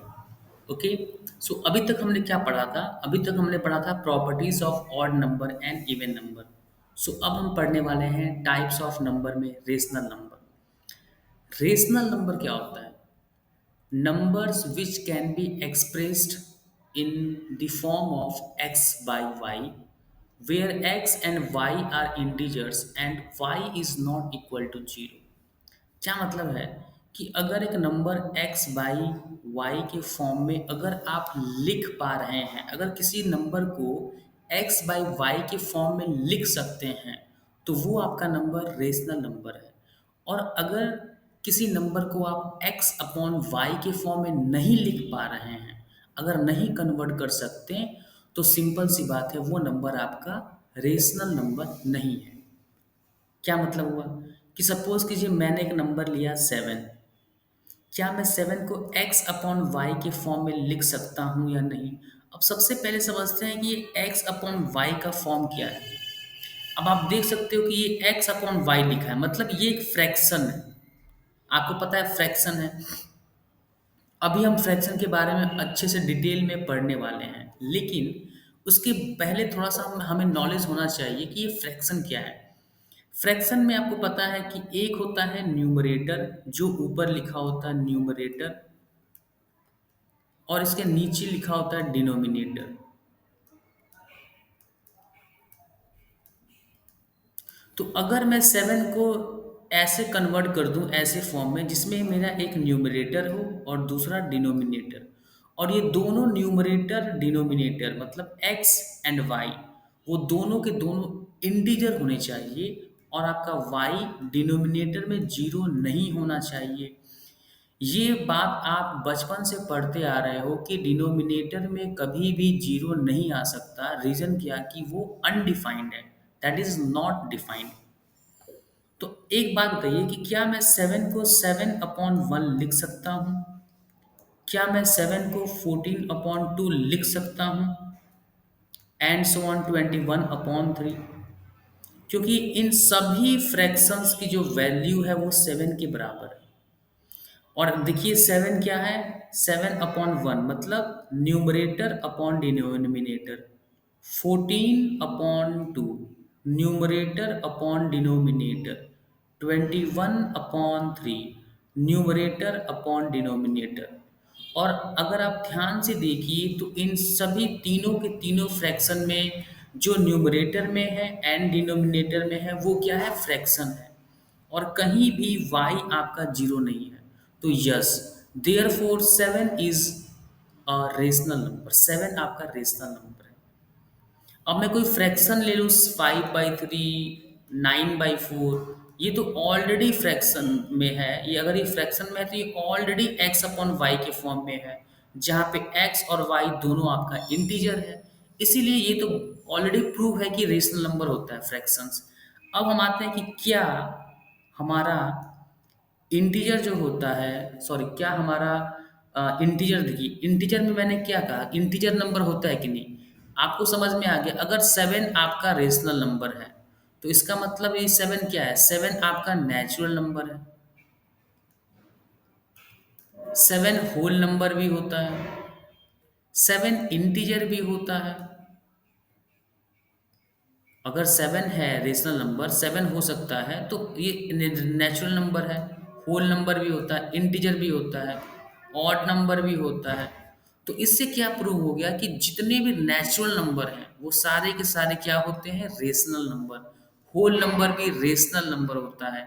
ओके, सो अभी तक हमने क्या पढ़ा था, अभी तक हमने पढ़ा था properties of odd number and even number. So अब हम पढ़ने वाले हैं टाइप्स ऑफ नंबर में रेशनल नंबर। रेशनल नंबर क्या होता है, numbers which can be expressed in the form of x by y, where x and y are integers and y is not equal to 0। क्या मतलब है कि अगर एक नंबर x बाई y के फॉर्म में अगर आप लिख पा रहे हैं, अगर किसी नंबर को x बाई y के फॉर्म में लिख सकते हैं तो वो आपका नंबर रेशनल नंबर है। और अगर किसी नंबर को आप x अपॉन y के फॉर्म में नहीं लिख पा रहे हैं, अगर नहीं कन्वर्ट कर सकते, तो सिंपल सी बात है वो नंबर आपका रेशनल नंबर नहीं है। क्या मतलब हुआ कि सपोज कीजिए मैंने एक नंबर लिया 7, क्या मैं 7 को x अपॉन वाई के फॉर्म में लिख सकता हूँ या नहीं। अब सबसे पहले समझते हैं कि ये x अपॉन वाई का फॉर्म क्या है। अब आप देख सकते हो कि ये x अपॉन वाई लिखा है, मतलब ये एक फ्रैक्शन है। आपको पता है फ्रैक्शन है। अभी हम फ्रैक्शन के बारे में अच्छे से डिटेल में पढ़ने वाले हैं, लेकिन उसके पहले थोड़ा सा हमें नॉलेज होना चाहिए कि ये फ्रैक्शन क्या है। फ्रैक्शन में आपको पता है कि एक होता है न्यूमरेटर, जो ऊपर लिखा होता है न्यूमरेटर, और इसके नीचे लिखा होता है डिनोमिनेटर। तो अगर मैं 7 को ऐसे कन्वर्ट कर दूं, ऐसे फॉर्म में जिसमें मेरा एक न्यूमरेटर हो और दूसरा डिनोमिनेटर, और ये दोनों न्यूमरेटर डिनोमिनेटर मतलब x एंड y, वो दोनों के दोनों इंटीजर होने चाहिए और आपका y डिनोमिनेटर में जीरो नहीं होना चाहिए। ये बात आप बचपन से पढ़ते आ रहे हो कि डिनोमिनेटर में कभी भी जीरो नहीं आ सकता। रीज़न क्या कि वो अनडिफाइंड है, दैट इज नॉट डिफाइंड। तो एक बात बताइए कि क्या मैं 7 को 7 अपॉन 1 लिख सकता हूँ। क्या मैं 7 को 14/2 लिख सकता हूँ? And so on 21/3। क्योंकि इन सभी फ्रैक्शंस की जो वैल्यू है वो 7 के बराबर है। और देखिए 7 क्या है? 7/1 मतलब numerator upon denominator. 14/2 numerator upon denominator. 21/3 numerator upon denominator. और अगर आप ध्यान से देखिए तो इन सभी तीनों के तीनों फ्रैक्शन में जो न्यूमरेटर में है एंड डिनोमिनेटर में है वो क्या है? फ्रैक्शन है। और कहीं भी y आपका जीरो नहीं है। तो yes, therefore 7 is a rational number. 7 आपका रेशनल नंबर है। अब मैं कोई फ्रैक्शन ले लूँ, 5/3, 9/4, ये तो ऑलरेडी फ्रैक्शन में है। ये अगर ये फ्रैक्शन में है तो ये ऑलरेडी x/y के फॉर्म में है, जहाँ पे x और y दोनों आपका इंटीजर है। इसीलिए ये तो ऑलरेडी प्रूव है कि रेशनल नंबर होता है फ्रैक्शंस। अब हम आते हैं कि क्या हमारा इंटीजर जो होता है, सॉरी, क्या हमारा इंटीजर, देखिए इंटीजर में मैंने क्या कहा, इंटीजर नंबर होता है कि नहीं? आपको समझ में आ गया। अगर 7 आपका रेशनल नंबर है तो इसका मतलब ये 7 क्या है? 7 आपका नेचुरल नंबर है। 7 होल नंबर भी होता है। 7 इंटीजर भी होता है। अगर 7 है रेशनल नंबर, 7 हो सकता है तो ये नेचुरल नंबर है। होल नंबर भी होता है, इंटीजर भी होता है, ऑड नंबर भी होता है। तो इससे क्या प्रूव हो गया कि जितने भी नेचुरल नंबर हैं वो सारे के सारे क्या होते हैं? Rational number. होल नंबर भी रेशनल नंबर होता है।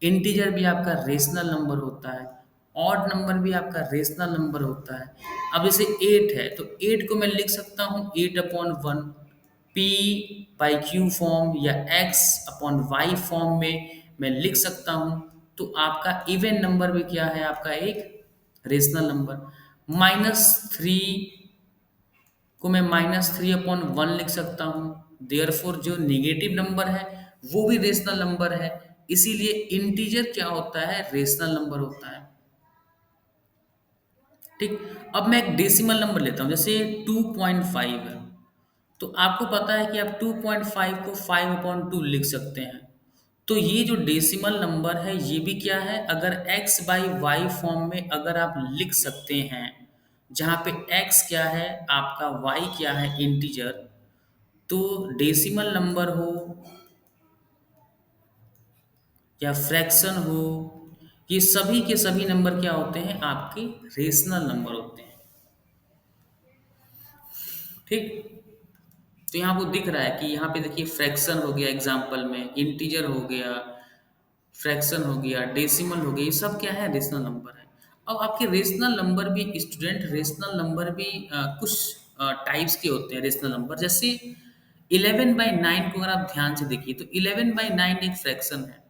इंटीजर भी आपका रेशनल नंबर होता है। ऑड नंबर भी आपका रेशनल नंबर होता है। अब जैसे 8 है तो 8 को मैं लिख सकता हूँ 8/1। पी बाई क्यू फॉर्म या एक्स अपॉन वाई फॉर्म में मैं लिख सकता हूँ। तो आपका इवन नंबर भी क्या है? आपका एक रेशनल नंबर। -3 को मैं -3/1 लिख सकता हूँ। देयरफॉर जो निगेटिव नंबर है वो भी रेशनल नंबर है। इसीलिए इंटीजर क्या होता है? रेशनल नंबर होता है। ठीक। अब मैं एक डेसिमल नंबर लेता हूँ, जैसे 2.5 है। तो आपको पता है कि आप 2.5 को 5/2 लिख सकते हैं। तो ये जो डेसिमल नंबर है ये भी क्या है? अगर x/y फॉर्म में अगर आप लिख सकते हैं, जहाँ पे x क्या है आपका, y क्या है इंटीजर, तो डेसिमल नंबर हो या फ्रैक्शन हो, ये सभी के सभी नंबर क्या होते हैं? आपके रेशनल नंबर होते हैं। ठीक। तो यहाँ आपको दिख रहा है कि यहाँ पे देखिए फ्रैक्शन हो गया, एग्जाम्पल में इंटीजर हो गया, फ्रैक्शन हो गया, डेसिमल हो गया, ये सब क्या है? रेशनल नंबर है। अब आपके रेशनल नंबर भी स्टूडेंट, रेशनल नंबर भी कुछ टाइप्स के होते हैं रेशनल नंबर। जैसे 11/9 को अगर आप ध्यान से देखिए तो 11/9 एक फ्रैक्शन है।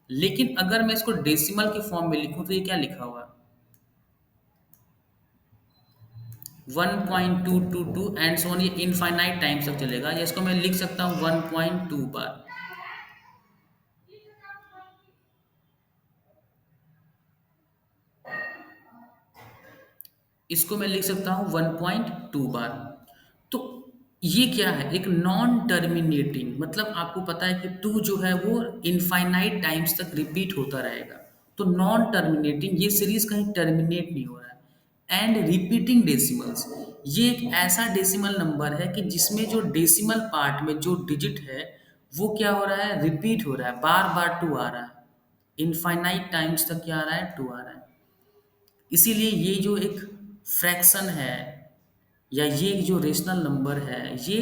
लेकिन अगर मैं इसको डेसिमल के फॉर्म में लिखूं तो ये क्या लिखा हुआ? 1.222 एंड सो ऑन, ये इनफाइनाइट टाइम्स तक चलेगा। या इसको मैं लिख सकता हूँ 1.2 बार। इसको मैं लिख सकता हूँ 1.2 बार। तो ये क्या है? एक नॉन टर्मिनेटिंग, मतलब आपको पता है कि 2 जो है वो इनफाइनाइट टाइम्स तक रिपीट होता रहेगा। तो नॉन टर्मिनेटिंग, ये सीरीज कहीं टर्मिनेट नहीं हो रहा है। एंड रिपीटिंग डेसिमल्स, ये एक ऐसा डेसिमल नंबर है कि जिसमें जो डेसिमल पार्ट में जो डिजिट है वो क्या हो रहा है? रिपीट हो रहा है, बार बार 2 आ रहा है। इनफाइनाइट टाइम्स तक क्या आ रहा है? 2 आ रहा है। इसीलिए ये जो एक फ्रैक्शन है या ये जो रेशनल नंबर है, ये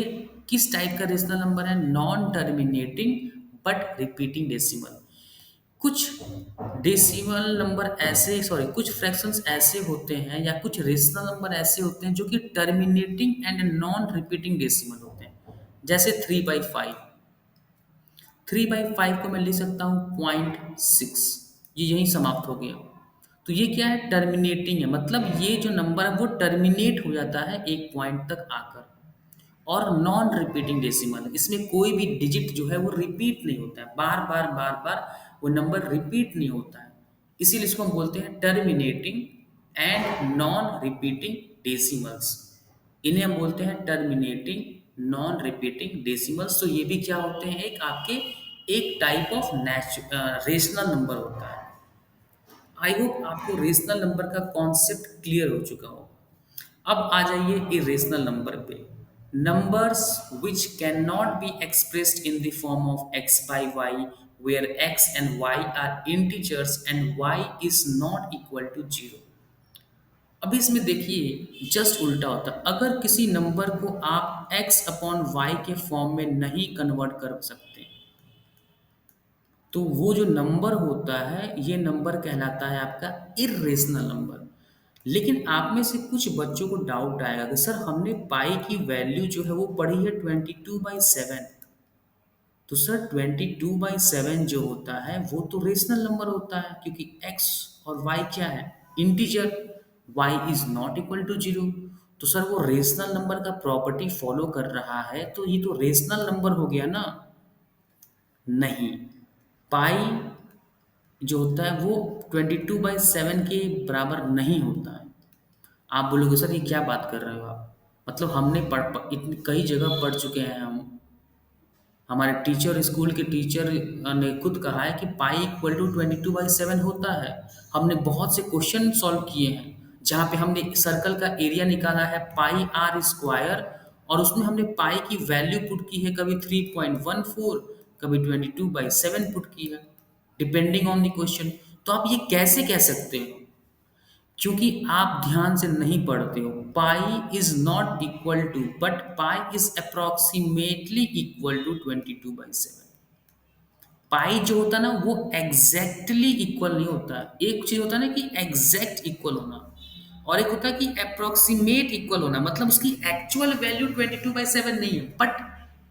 किस टाइप का रेशनल नंबर है? Non terminating but repeating decimal. कुछ डेसिमल नंबर ऐसे, सॉरी, कुछ फ्रैक्शंस ऐसे होते हैं या कुछ रेशनल नंबर ऐसे होते हैं जो कि terminating and non repeating decimal होते हैं। जैसे 3/5। 3/5 को मैं लिख सकता हूँ 0.6। ये यहीं समाप्त हो गया। तो ये क्या है? टर्मिनेटिंग है, मतलब ये जो नंबर है वो टर्मिनेट हो जाता है एक पॉइंट तक आकर। और नॉन रिपीटिंग डेसिमल, इसमें कोई भी डिजिट जो है वो रिपीट नहीं होता है, बार बार बार बार वो नंबर रिपीट नहीं होता है। इसीलिए इसको हम बोलते हैं terminating and non repeating decimals, इन्हें हम बोलते हैं टर्मिनेटिंग नॉन रिपीटिंग डेसिमल्स। तो ये भी क्या होते हैं, एक आपके एक टाइप ऑफ रेशनल नंबर होता है। आई होप आपको रेशनल नंबर का कॉन्सेप्ट क्लियर हो चुका हो। अब आ जाइए इरेशनल नंबर पे। Numbers which can not be expressed in the form of x by y, where x and y are integers and y is not equal to 0। अभी इसमें देखिए जस्ट उल्टा होता है। अगर किसी नंबर को आप x अपॉन वाई के फॉर्म में नहीं कन्वर्ट कर सकते, तो वो जो नंबर होता है ये नंबर कहलाता है आपका इरेशनल नंबर। लेकिन आप में से कुछ बच्चों को डाउट आएगा कि सर हमने पाई की वैल्यू जो है वो पढ़ी है 22/7। तो सर 22/7 जो होता है वो तो रेशनल नंबर होता है, क्योंकि x और y क्या है, integer. y is not equal to 0। तो सर वो रेशनल नंबर का प्रॉपर्टी फॉलो कर रहा है, तो ये तो रेशनल नंबर हो गया ना। नहीं, पाई जो होता है वो 22/7 के बराबर नहीं होता है। आप बोलोगे सर ये क्या बात कर रहे हो आप, मतलब हमने इतनी कई जगह पढ़ चुके हैं हम। हमारे टीचर, स्कूल के टीचर ने खुद कहा है कि पाई इक्वल टू 22/7 होता है। हमने बहुत से क्वेश्चन सॉल्व किए हैं जहाँ पे हमने सर्कल का एरिया निकाला है पाई आर स्क्वायर, और उसमें हमने पाई की वैल्यू पुट की है, कभी 3.14, कभी 22/7 पुट की है, डिपेंडिंग ऑन द क्वेश्चन। तो आप ये कैसे कह सकते हो, क्योंकि आप ध्यान से नहीं पढ़ते हो। Pi is not equal to, but pi is approximately equal to 22/7। Pi जो होता है ना वो एग्जैक्टली इक्वल नहीं होता है। एक चीज होता है ना कि एग्जैक्ट इक्वल होना, और एक होता है कि अप्रोक्सीमेट इक्वल होना, मतलब उसकी एक्चुअल वैल्यू 22/7 नहीं है, बट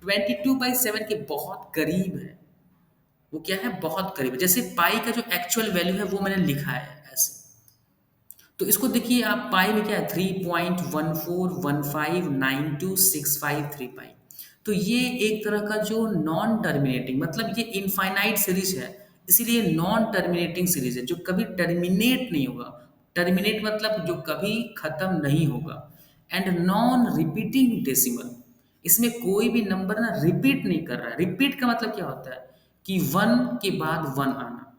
22/7 के बहुत करीब है। वो क्या है, बहुत करीब है। जैसे पाई का जो एक्चुअल वैल्यू है वो मैंने लिखा है ऐसे। तो इसको देखिए आप, पाई में क्या है, 3.1415926535। तो ये एक तरह का जो नॉन टर्मिनेटिंग, मतलब ये इनफाइनाइट सीरीज है, इसीलिए नॉन टर्मिनेटिंग सीरीज है जो कभी टर्मिनेट नहीं होगा। टर्मिनेट मतलब जो कभी खत्म नहीं होगा। एंड नॉन रिपीटिंग डेसिमल, इसमें कोई भी नंबर ना रिपीट नहीं कर रहा है। रिपीट का मतलब क्या होता है कि वन के बाद वन आना,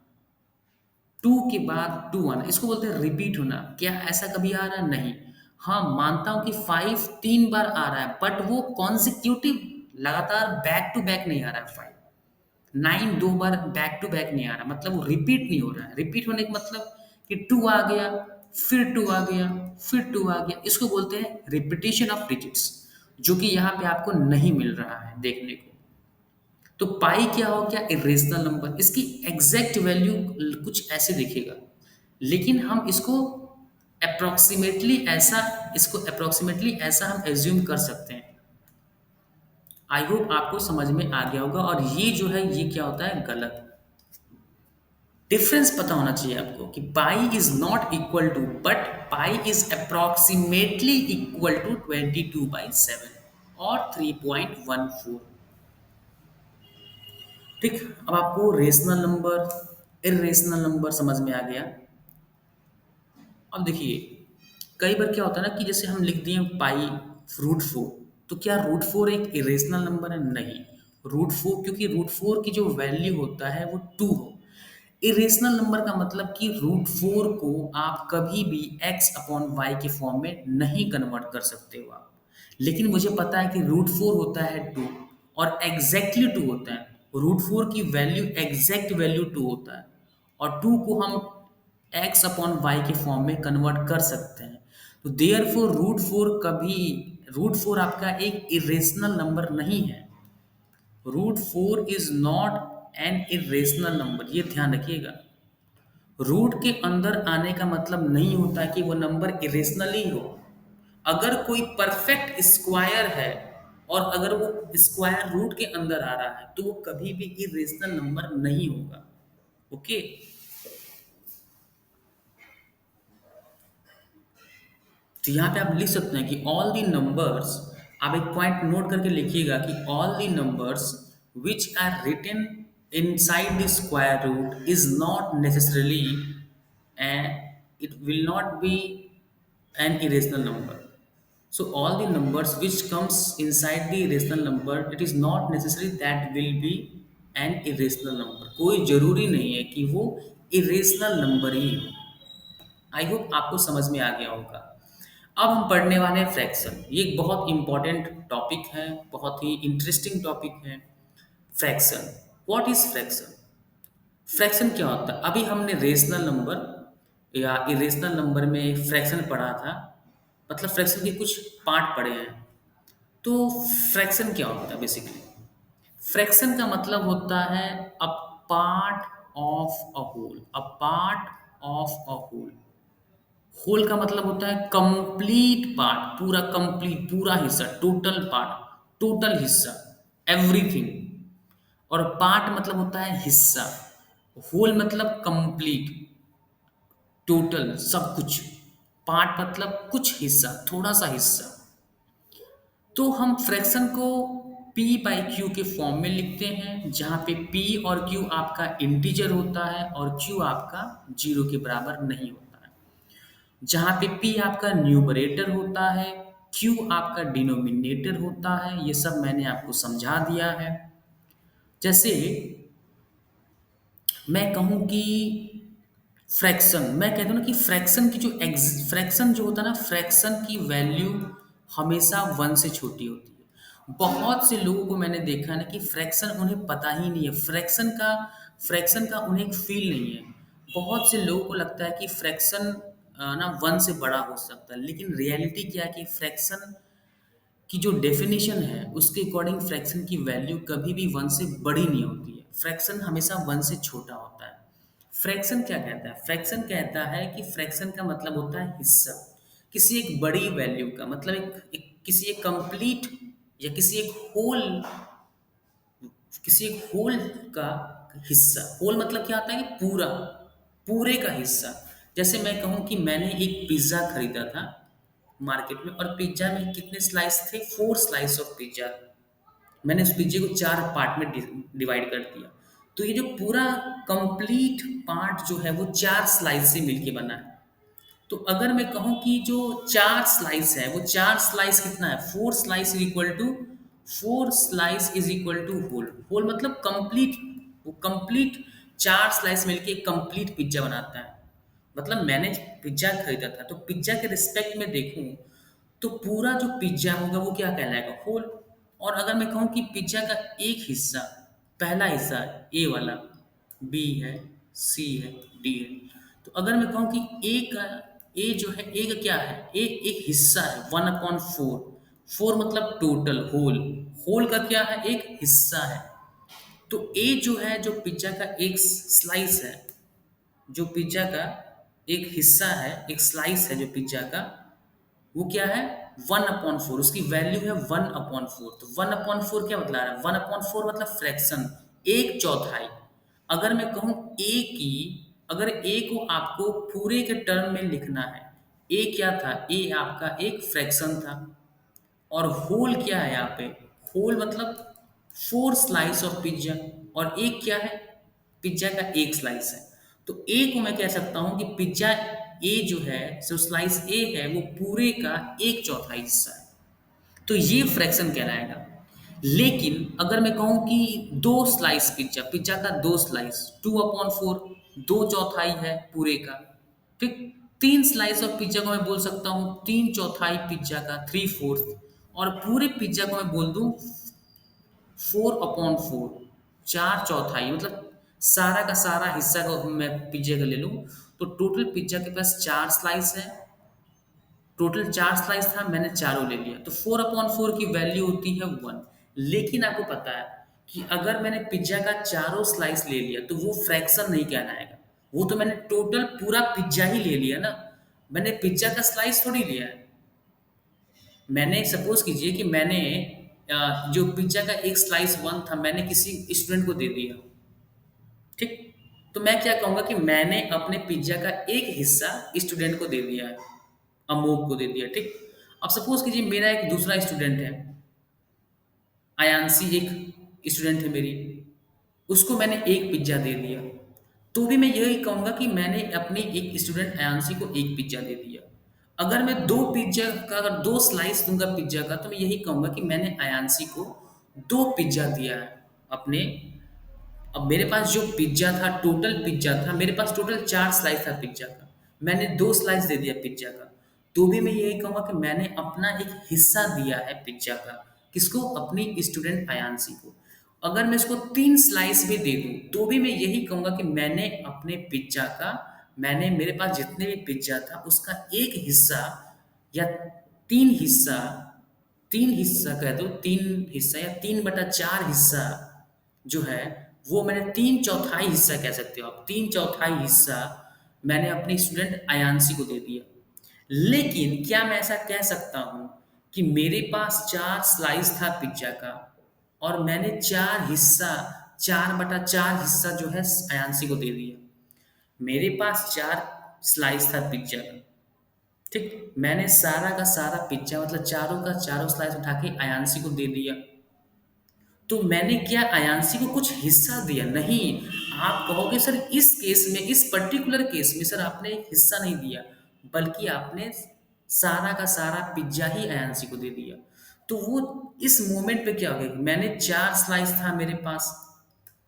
टू के बाद टू आना, इसको बोलते हैं रिपीट होना। क्या ऐसा कभी आ रहा है? नहीं। हाँ, मानता हूं कि 5 3 बार आ रहा है, बट वो कॉन्सिक्यूटिव, लगातार बैक टू बैक नहीं आ रहा है। 5 9 2 बार बैक टू बैक नहीं आ रहा, मतलब वो रिपीट नहीं हो रहा है। रिपीट होने का मतलब कि टू आ गया, फिर टू आ गया, फिर टू आ गया, इसको बोलते हैं रिपीटिशन ऑफ डिजिट्स, जो कि यहाँ पे आपको नहीं मिल रहा है देखने को। तो पाई क्या हो गया, इरेशनल नंबर। इसकी एग्जैक्ट वैल्यू कुछ ऐसे दिखेगा, लेकिन हम इसको अप्रोक्सीमेटली ऐसा हम एज्यूम कर सकते हैं। आई होप आपको समझ में आ गया होगा। और ये जो है ये क्या होता है, गलत। डिफरेंस पता होना चाहिए आपको कि pi is not equal to, but pi is approximately equal to 22/7 और 3.14। ठीक, अब आपको रेशनल नंबर, इरेशनल नंबर समझ में आ गया। अब देखिए, कई बार क्या होता है ना कि जैसे हम लिख दिए पाई √4, तो क्या √4 एक इरेशनल नंबर है? नहीं। √4, क्योंकि √4 की जो वैल्यू होता है वो 2 हो। इरेशनल नंबर का मतलब कि √4 को आप कभी भी x अपॉन वाई के फॉर्म में नहीं कन्वर्ट कर सकते हो आप। लेकिन मुझे पता है कि √4 होता है 2, और एग्जैक्टली 2 होता है। √4 की वैल्यू, एग्जैक्ट वैल्यू 2 होता है, और 2 को हम x अपॉन वाई के फॉर्म में कन्वर्ट कर सकते हैं। तो देयर फोर √4 आपका एक इरेशनल नंबर नहीं है। √4 is not an irrational number, ये ध्यान रखिएगा। रूट के अंदर आने का मतलब नहीं होता कि वो नंबर इरेशनल ही हो। अगर कोई परफेक्ट स्क्वायर है और अगर वो स्क्वायर रूट के अंदर आ रहा है, तो वो कभी भी इरेशनल नंबर नहीं होगा। ओके। तो यहाँ पे आप लिख सकते हैं कि ऑल दी नंबर्स, आप एक पॉइंट नोट करके लिखिएगा कि all the numbers which are written inside the square root is not necessarily it will not be an irrational number. So all the numbers which comes inside the irrational number, it is not necessary that will be an irrational number. कोई जरूरी नहीं है कि वो irrational number ही हो। I hope आपको समझ में आ गया होगा। अब हम पढ़ने वाले हैं फ्रैक्शन। ये एक बहुत इंपॉर्टेंट टॉपिक है, बहुत ही इंटरेस्टिंग टॉपिक है। Fraction, what is fraction? Fraction क्या होता है? अभी हमने रेशनल नंबर या इरेशनल नंबर में फ्रैक्शन पढ़ा था, मतलब फ्रैक्शन के कुछ पार्ट पढ़े हैं। तो फ्रैक्शन क्या होता है बेसिकली? फ्रैक्शन का मतलब होता है a part of a whole, a part of a whole. Whole का मतलब होता है कंप्लीट पार्ट, पूरा कंप्लीट, पूरा हिस्सा, टोटल पार्ट, टोटल हिस्सा, एवरीथिंग। और पार्ट मतलब होता है हिस्सा। होल मतलब कंप्लीट, टोटल, सब कुछ। पार्ट मतलब कुछ हिस्सा, थोड़ा सा हिस्सा। तो हम फ्रैक्शन को p बाई क्यू के फॉर्म में लिखते हैं, जहाँ पे p और q आपका इंटीजर होता है और q आपका जीरो के बराबर नहीं होता है। जहाँ पे p आपका न्यूमरेटर होता है, q आपका डिनोमिनेटर होता है। ये सब मैंने आपको समझा दिया है। जैसे मैं कहूँ कि फ्रैक्शन, मैं कहता हूँ ना कि फ्रैक्शन की जो फ्रैक्शन जो होता है ना, फ्रैक्शन की वैल्यू हमेशा वन से छोटी होती है। बहुत से लोगों को मैंने देखा ना कि फ्रैक्शन उन्हें पता ही नहीं है, फ्रैक्शन का उन्हें एक फील नहीं है। बहुत से लोगों को लगता है कि फ्रैक्शन ना वन से बड़ा हो सकता है, लेकिन रियलिटी क्या है कि फ्रैक्शन की जो डेफिनेशन है उसके अकॉर्डिंग फ्रैक्शन की वैल्यू कभी भी वन से बड़ी नहीं होती है। फ्रैक्शन हमेशा वन से छोटा होता है। फ्रैक्शन क्या कहता है? फ्रैक्शन कहता है कि फ्रैक्शन का मतलब होता है हिस्सा। किसी एक बड़ी वैल्यू का मतलब किसी एक कंप्लीट या किसी एक होल का हिस्सा। होल मतलब क्या आता है कि पूरा, पूरे का हिस्सा। जैसे मैं कहूँ कि मैंने एक पिज्ज़ा खरीदा था मार्केट में, और पिज्ज़ा में कितने स्लाइस थे? 4 स्लाइस ऑफ पिज्ज़ा। मैंने उस पिज्जे को 4 पार्ट में डिवाइड कर दिया। तो ये जो पूरा कंप्लीट पार्ट जो है वो 4 स्लाइस से मिलके बना है। तो अगर मैं कहूँ कि जो 4 स्लाइस है, वो 4 स्लाइस कितना है? 4 slice is equal to, 4 slice is equal to whole. Whole मतलब कंप्लीट, वो कंप्लीट 4 स्लाइस मिलके एक कंप्लीट पिज्जा बनाता है। मतलब मैंने पिज्जा खरीदा था, तो पिज्जा के रिस्पेक्ट में देखूं तो पूरा जो पिज्जा होगा वो क्या कहलाएगा? होल। और अगर मैं कहूँ कि पिज्जा का एक हिस्सा, पहला हिस्सा ए वाला, बी है, सी है, डी है। तो अगर मैं कहूँ कि ए का, ए जो है, ए का क्या है? ए एक हिस्सा है, 1/4। 4 मतलब टोटल, होल। होल का क्या है? एक हिस्सा है। तो ए जो है, जो पिज्जा का एक स्लाइस है, जो पिज्जा का एक हिस्सा है, एक स्लाइस है जो पिज्जा का, वो क्या है? 1/4। उसकी वैल्यू है 1/4। तो 1/4 क्या बतला रहा है? 1/4 मतलब फ्रैक्शन, एक चौथाई। अगर मैं कहूँ ए की, अगर ए को आपको पूरे के टर्म में लिखना है, ए क्या था? ए आपका एक फ्रैक्शन था। और होल क्या है यहाँ पे? होल मतलब 4 स्लाइस ऑफ पिज्जा। और एक क्या है? पिज्जा का एक स्लाइस है। तो ए को मैं कह सकता हूँ कि पिज्जा ए जो है, जो स्लाइस ए है, वो पूरे का एक चौथाई हिस्सा है। तो ये फ्रैक्शन कहलाएगा। लेकिन अगर मैं कहूँ कि दो स्लाइस पिज्जा, पिज्जा का दो स्लाइस, 2/4, दो चौथाई है पूरे का। ठीक। 3 स्लाइस ऑफ पिज्जा को मैं बोल सकता हूँ 3 चौथाई पिज्जा का, 3/4। और पूरे पिज्जा को मैं बोल दूँ 4/4, 4 चौथाई। मतलब सारा का सारा हिस्सा का मैं पिज्जा का ले लूँ, तो टोटल पिज्जा के पास 4 स्लाइस है। टोटल 4 स्लाइस था, मैंने चारों ले लिया, तो 4/4 की वैल्यू होती है 1। लेकिन आपको पता है कि अगर मैंने पिज्जा का चारों स्लाइस ले लिया तो वो फ्रैक्शन नहीं कहलाएगा। वो तो मैंने टोटल पूरा पिज्जा ही ले लिया ना, मैंने पिज्जा का स्लाइस थोड़ी लिया है। मैंने सपोज कीजिए कि मैंने जो पिज्जा का एक स्लाइस 1 था, मैंने किसी स्टूडेंट को दे दिया। ठीक। तो मैं क्या कहूँगा कि मैंने अपने पिज्जा का एक हिस्सा स्टूडेंट को दे दिया है, अमोक को दे दिया। ठीक। अब सपोज कीजिए मेरा एक दूसरा स्टूडेंट है, आयांशी एक स्टूडेंट है मेरी, उसको मैंने एक पिज्जा दे दिया। तो भी मैं यही कहूँगा कि मैंने अपने एक स्टूडेंट अयांशी को एक पिज्ज़ा दे दिया। अगर मैं 2 पिज्ज़ा का अगर 2 स्लाइस दूँगा पिज्ज़ा का, तो मैं यही कहूँगा कि मैंने अयांशी को 2 पिज्ज़ा दिया है अपने। अब मेरे पास जो पिज्ज़ा था, टोटल पिज्ज़ा था, मेरे पास टोटल 4 स्लाइस था पिज्ज़ा का। मैंने 2 स्लाइस दे दिया पिज्ज़ा का। तो भी मैं यही कहूँगा कि मैंने अपना एक हिस्सा दिया है पिज्ज़ा का। किसको? अपनी स्टूडेंट अयांशी को। अगर मैं इसको 3 स्लाइस भी दे दूँ, तो भी मैं यही कहूँगा कि मैंने अपने पिज्ज़ा का, मैंने मेरे पास जितने भी पिज्ज़ा था, उसका एक हिस्सा या 3 हिस्सा, 3 हिस्सा कह दो, 3 हिस्सा या 3/4 हिस्सा जो है, वो मैंने 3/4 हिस्सा कह सकते हो आप, 3/4 हिस्सा मैंने अपनी स्टूडेंट अयांशी को दे दिया। लेकिन क्या मैं ऐसा कह सकता हूँ कि मेरे पास 4 स्लाइस था पिज़्ज़ा का और मैंने 4 हिस्सा, 4/4 हिस्सा जो है अयांशी को दे दिया। मेरे पास 4 स्लाइस था पिज़्ज़ा का, ठीक? मैंने सारा का सारा पिज़्ज़ा मतलब चारों का चारों स्लाइस उठा के अयांशी को दे दिया। तो मैंने क्या अयांशी को कुछ हिस्सा दिया? नहीं। आप कहोगे सर इस केस में, इस पर्टिकुलर केस में सर आपने एक हिस्सा नहीं दिया, बल्कि आपने सारा का सारा पिज़्ज़ा ही अयांशी को दे दिया। तो वो इस मोमेंट पे क्या हो गया कि मैंने 4 स्लाइस था मेरे पास,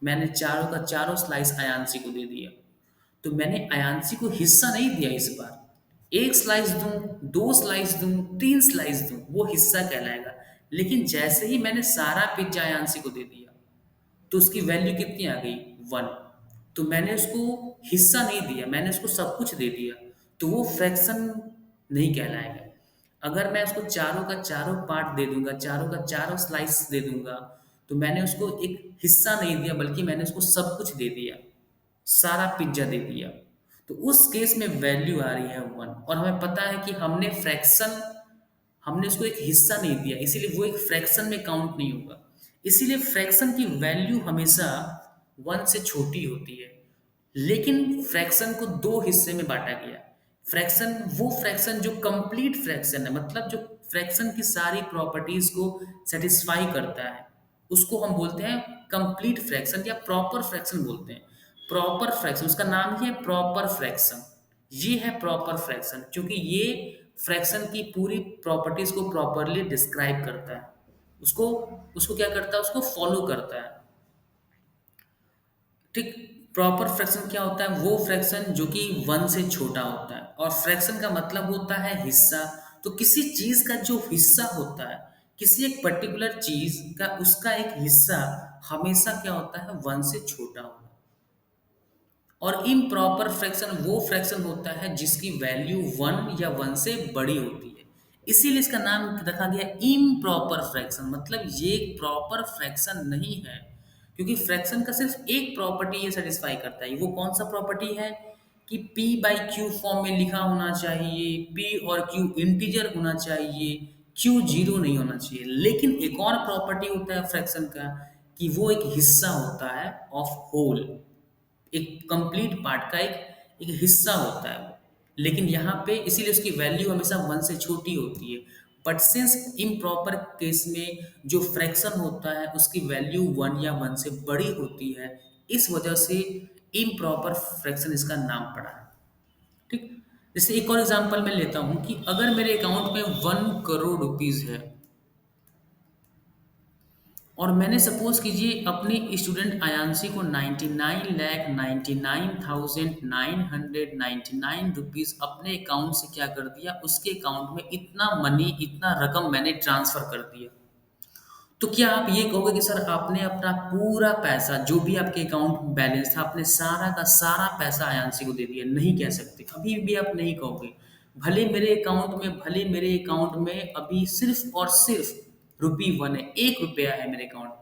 मैंने चारों का चारों स्लाइस अयांशी को दे दिया। तो मैंने अयांशी को हिस्सा नहीं दिया इस बार। 1 स्लाइस दूँ, 2 स्लाइस दूँ, 3 स्लाइस दूँ, वो हिस्सा कहलाएगा। लेकिन जैसे ही मैंने सारा पिज़्ज़ा अयांशी को दे दिया, तो उसकी वैल्यू कितनी आ गई? 1। तो मैंने उसको हिस्सा नहीं दिया, मैंने उसको सब कुछ दे दिया, तो वो फ्रैक्शन नहीं कहलाएगा। अगर मैं उसको चारों का चारों पार्ट दे दूँगा, चारों का चारों स्लाइस दे दूँगा, तो मैंने उसको एक हिस्सा नहीं दिया, बल्कि मैंने उसको सब कुछ दे दिया, सारा पिज़्ज़ा दे दिया। तो उस केस में वैल्यू आ रही है 1, और हमें पता है कि हमने उसको एक हिस्सा नहीं दिया, इसीलिए वो एक फ्रैक्शन में काउंट नहीं होगा। इसीलिए फ्रैक्शन की वैल्यू हमेशा 1 से छोटी होती है। लेकिन फ्रैक्शन को 2 हिस्से में बाँटा गया है। वो फ्रैक्शन जो कंप्लीट फ्रैक्शन है, मतलब जो फ्रैक्शन की सारी प्रॉपर्टीज़ को सैटिस्फाई करता है, उसको हम बोलते हैं कंप्लीट फ्रैक्शन या प्रॉपर फ्रैक्शन बोलते हैं। प्रॉपर फ्रैक्शन, उसका नाम ही है प्रॉपर फ्रैक्शन। ये है प्रॉपर फ्रैक्शन, क्योंकि ये फ्रैक्शन की पूरी प्रॉपर्टीज़ को प्रॉपरली डिस्क्राइब करता है। उसको उसको क्या करता है? उसको फॉलो करता है। ठीक। प्रॉपर फ्रैक्शन क्या होता है? वो फ्रैक्शन जो कि 1 से छोटा होता है, और फ्रैक्शन का मतलब होता है हिस्सा। तो किसी चीज़ का जो हिस्सा होता है, किसी एक पर्टिकुलर चीज़ का उसका एक हिस्सा हमेशा क्या होता है? 1 से छोटा होता है। और इम्प्रॉपर फ्रैक्शन वो फ्रैक्शन होता है जिसकी वैल्यू 1 या 1 से बड़ी होती है। इसीलिए इसका नाम रखा गया इम्प्रॉपर फ्रैक्शन, मतलब ये प्रॉपर फ्रैक्शन नहीं है। क्योंकि फ्रैक्शन का सिर्फ एक प्रॉपर्टी ये सेटिस्फाई करता है। वो कौन सा प्रॉपर्टी है? कि p बाई क्यू फॉर्म में लिखा होना चाहिए, p और q इंटीजर होना चाहिए, q जीरो नहीं होना चाहिए। लेकिन एक और प्रॉपर्टी होता है फ्रैक्शन का, कि वो एक हिस्सा होता है ऑफ होल, एक कंप्लीट पार्ट का एक हिस्सा होता है वो। लेकिन यहाँ पे इसीलिए उसकी वैल्यू हमेशा 1 से छोटी होती है। बट सिंस इम्प्रॉपर केस में जो फ्रैक्शन होता है उसकी वैल्यू 1 या 1 से बड़ी होती है, इस वजह से इम्प्रॉपर फ्रैक्शन इसका नाम पड़ा है। ठीक। जैसे एक और एग्जांपल मैं लेता हूँ कि अगर मेरे अकाउंट में 1 करोड़ रुपीज़ है, और मैंने सपोज कीजिए अपनी स्टूडेंट आयांशी को 99,99,999 रुपीज़ अपने अकाउंट से क्या कर दिया, उसके अकाउंट में इतना मनी, इतना रकम मैंने ट्रांसफ़र कर दिया। तो क्या आप ये कहोगे कि सर आपने अपना पूरा पैसा जो भी आपके अकाउंट में बैलेंस था, आपने सारा का सारा पैसा आयांशी को दे दिया? नहीं कह सकते, कभी भी आप नहीं कहोगे। भले मेरे अकाउंट में अभी सिर्फ और सिर्फ ₹1 है, ₹1 है मेरे अकाउंट में,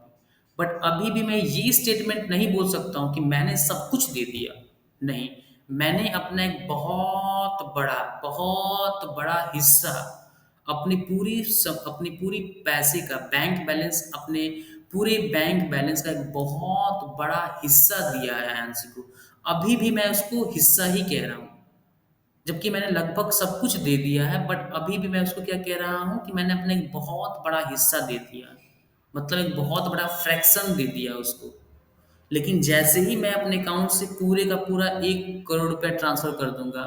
बट अभी भी मैं ये स्टेटमेंट नहीं बोल सकता हूँ कि मैंने सब कुछ दे दिया। नहीं, मैंने अपना एक बहुत बड़ा हिस्सा, अपनी पूरी पैसे का बैंक बैलेंस, अपने पूरे बैंक बैलेंस का एक बहुत बड़ा हिस्सा दिया है आयांशी को। अभी भी मैं उसको हिस्सा ही कह रहा हूँ, जबकि मैंने लगभग सब कुछ दे दिया है, बट अभी भी मैं उसको क्या कह रहा हूँ कि मैंने अपना एक बहुत बड़ा हिस्सा दे दिया, मतलब एक बहुत बड़ा फ्रैक्शन दे दिया उसको। लेकिन जैसे ही मैं अपने अकाउंट से पूरे का पूरा 1 करोड़ रुपया ट्रांसफर कर दूंगा,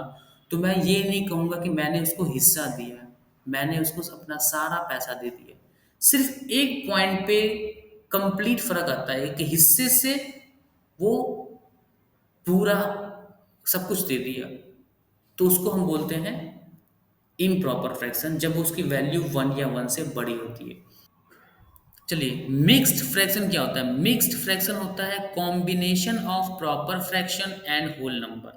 तो मैं ये नहीं कहूंगा कि मैंने उसको हिस्सा दिया है, मैंने उसको अपना सारा पैसा दे दिया। सिर्फ एक पॉइंट पे कंप्लीट फर्क आता है कि हिस्से से वो पूरा सब कुछ दे दिया, तो उसको हम बोलते हैं इम्प्रॉपर फ्रैक्शन, जब उसकी वैल्यू 1 या 1 से बड़ी होती है। चलिए, मिक्स्ड फ्रैक्शन क्या होता है? मिक्स्ड फ्रैक्शन होता है combination of proper fraction and whole number.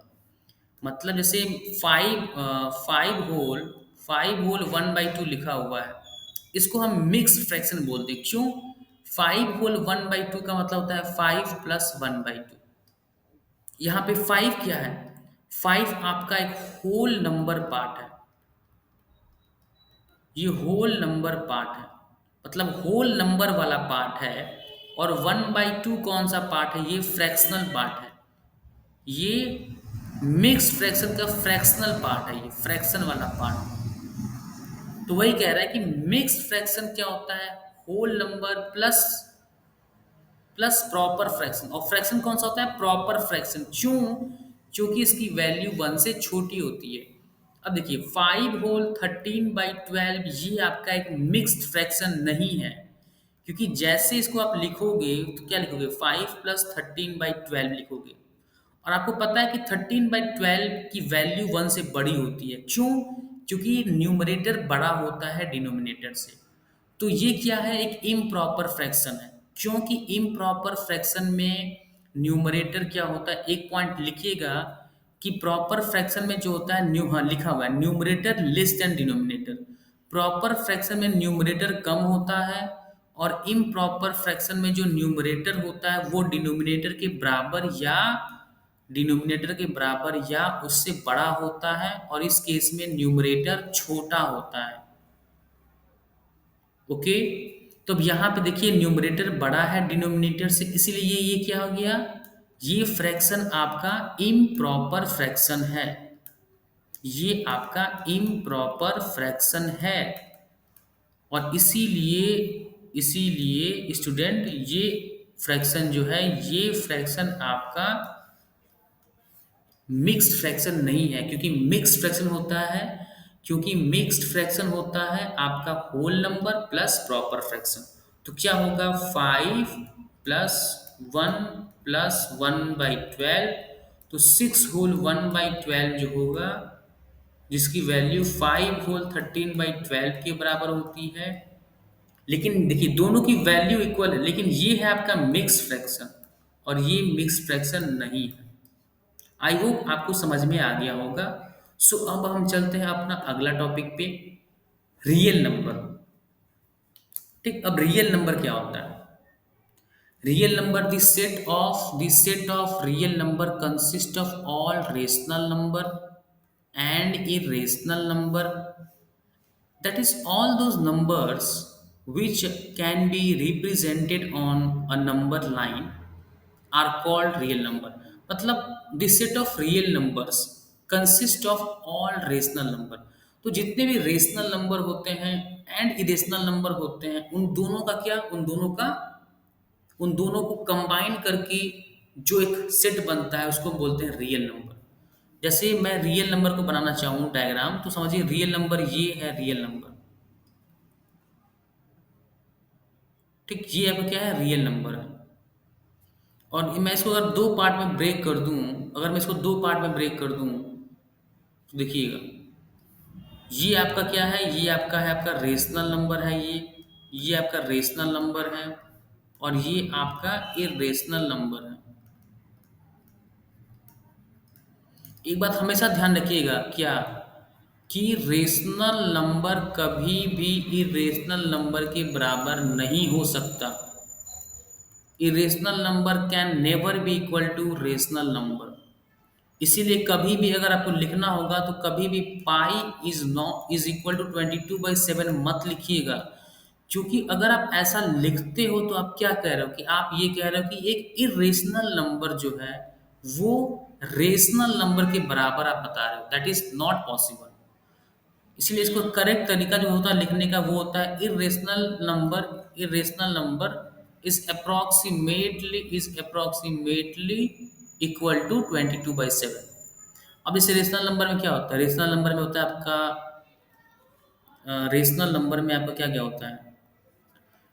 मतलब जैसे फाइव होल 1/2 लिखा हुआ है, इसको हम मिक्स्ड फ्रैक्शन बोलते हैं। क्यों? 5 होल 1/2 का मतलब होता है 5 + 1/2। यहाँ पे 5 क्या है? 5 आपका एक होल नंबर पार्ट है, ये होल नंबर पार्ट है, मतलब होल नंबर वाला पार्ट है। और 1/2 कौन सा पार्ट है? ये फ्रैक्शनल पार्ट है। ये मिक्स फ्रैक्शन का फ्रैक्शनल पार्ट है, ये फ्रैक्शन वाला पार्ट। तो वही कह रहा है कि मिक्स फ्रैक्शन क्या होता है? Whole number plus plus proper fraction. और फ्रैक्शन कौन सा होता है? Proper fraction. क्यों? क्योंकि इसकी वैल्यू 1 से छोटी होती है। अब देखिए, 5 होल 13/12 ये आपका एक मिक्स्ड फ्रैक्शन नहीं है, क्योंकि जैसे इसको आप लिखोगे तो क्या लिखोगे? 5 + 13/12 लिखोगे। और आपको पता है कि 13/12 की वैल्यू 1 से बड़ी होती है। क्यों? क्योंकि न्यूमरेटर बड़ा होता है डिनोमिनेटर से। तो ये क्या है? एक इम्प्रॉपर फ्रैक्शन है, क्योंकि इम्प्रॉपर फ्रैक्शन में न्यूमरेटर क्या होता है? एक पॉइंट लिखिएगा कि प्रॉपर फ्रैक्शन में जो होता है हाँ, लिखा हुआ है numerator less than denominator. Proper fraction में न्यूमरेटर कम होता है, और इम्प्रॉपर फ्रैक्शन में जो न्यूमरेटर होता है वो डिनोमिनेटर के बराबर या उससे बड़ा होता है, और इस केस में न्यूमरेटर छोटा होता है। ओके, तो अब यहाँ पे देखिए न्यूमरेटर बड़ा है डिनोमिनेटर से, इसीलिए ये क्या हो गया? ये फ्रैक्शन आपका इम्प्रॉपर फ्रैक्शन है, ये आपका इम्प्रॉपर फ्रैक्शन है। और इसीलिए इसीलिए स्टूडेंट, ये फ्रैक्शन जो है, ये फ्रैक्शन आपका मिक्स्ड फ्रैक्शन नहीं है। क्योंकि मिक्स्ड फ्रैक्शन होता है आपका whole number plus proper fraction. तो क्या होगा? 5 + 1 + 1/12, तो 6 होल 1/12 जो होगा, जिसकी वैल्यू 5 होल 13/12 के बराबर होती है। लेकिन देखिए, दोनों की वैल्यू इक्वल है, लेकिन ये है आपका मिक्स फ्रैक्शन और ये मिक्स फ्रैक्शन नहीं है। आई होप आपको समझ में आ गया होगा। सो अब हम चलते हैं अपना अगला टॉपिक पे, रियल नंबर। ठीक, अब रियल नंबर क्या होता है? Real number, the set of real number consist of all rational number and irrational number, that is all those numbers which can be represented on a number line are called real number। मतलब the set of real numbers consist of all rational number। तो जितने भी rational number होते हैं and irrational number होते हैं, उन दोनों को कंबाइन करके जो एक सेट बनता है उसको हम बोलते हैं रियल नंबर। जैसे मैं रियल नंबर को बनाना चाहूँ डायग्राम, तो समझिए रियल नंबर ये है रियल नंबर। ठीक, ये आपका क्या है? रियल नंबर है। और मैं इसको अगर दो पार्ट में ब्रेक कर दूं, अगर मैं इसको दो पार्ट में ब्रेक कर दूं, तो देखिएगा, ये आपका क्या है? ये आपका है, आपका रेशनल नंबर है, ये आपका रेशनल नंबर है, और ये आपका इरेशनल नंबर है। एक बात हमेशा ध्यान रखिएगा, क्या? कि रेशनल नंबर कभी भी इरेशनल नंबर के बराबर नहीं हो सकता। Irrational number can never be equal to rational number. इसीलिए कभी भी अगर आपको लिखना होगा तो कभी भी π = 22/7 मत लिखिएगा। क्योंकि अगर आप ऐसा लिखते हो तो आप क्या कह रहे हो? कि आप ये कह रहे हो कि एक इरेशनल नंबर जो है वो रेशनल नंबर के बराबर आप बता रहे हो। That is not possible. इसलिए इसको करेक्ट तरीका जो होता है लिखने का वो होता है irrational number is approximately equal to 22/7। अब इस रेशनल नंबर में क्या होता है? रेशनल नंबर में होता है आपका, रेशनल नंबर में आपका क्या क्या होता है?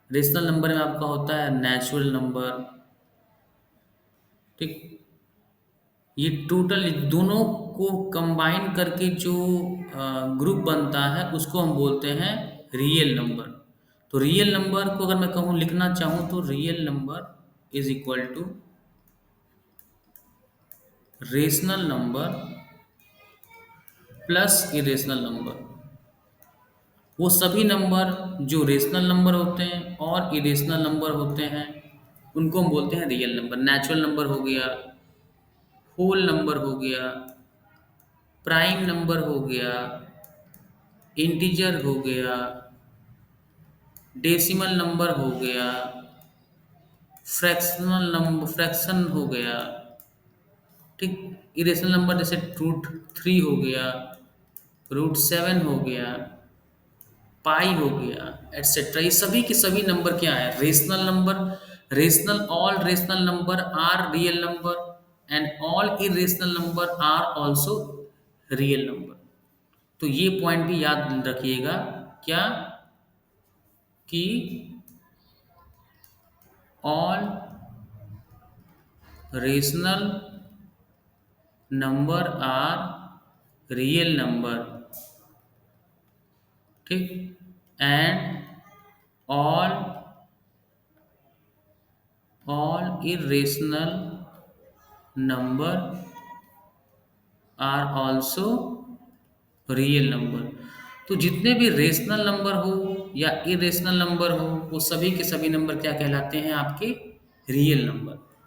रेशनल नंबर में आपका होता है नेचुरल नंबर, ठीक। ये टोटल दोनों को कंबाइन करके जो ग्रुप बनता है उसको हम बोलते हैं रियल नंबर। तो रियल नंबर को अगर मैं कहूँ लिखना चाहूँ तो real number is equal to rational number plus irrational number. वो सभी नंबर जो रेशनल नंबर होते हैं और इरेशनल नंबर होते हैं उनको हम बोलते हैं रियल नंबर। नेचुरल नंबर हो गया, होल नंबर हो गया, प्राइम नंबर हो गया, इंटीजर हो गया, डेसिमल नंबर हो गया, फ्रैक्शन हो गया, ठीक। इरेशनल नंबर जैसे √3 हो गया, √7 हो गया, पाई हो गया, एटसेट्रा। ये सभी के सभी नंबर क्या है? Rational number. Rational, all rational number are real number and all irrational number are also real number. तो ये पॉइंट भी याद रखिएगा, क्या कि all rational number are real number, ठीक। And all irrational number are also real number. तो जितने भी रेशनल नंबर हो या इरेशनल नंबर हो वो सभी के सभी नंबर क्या कहलाते हैं? आपके रियल नंबर।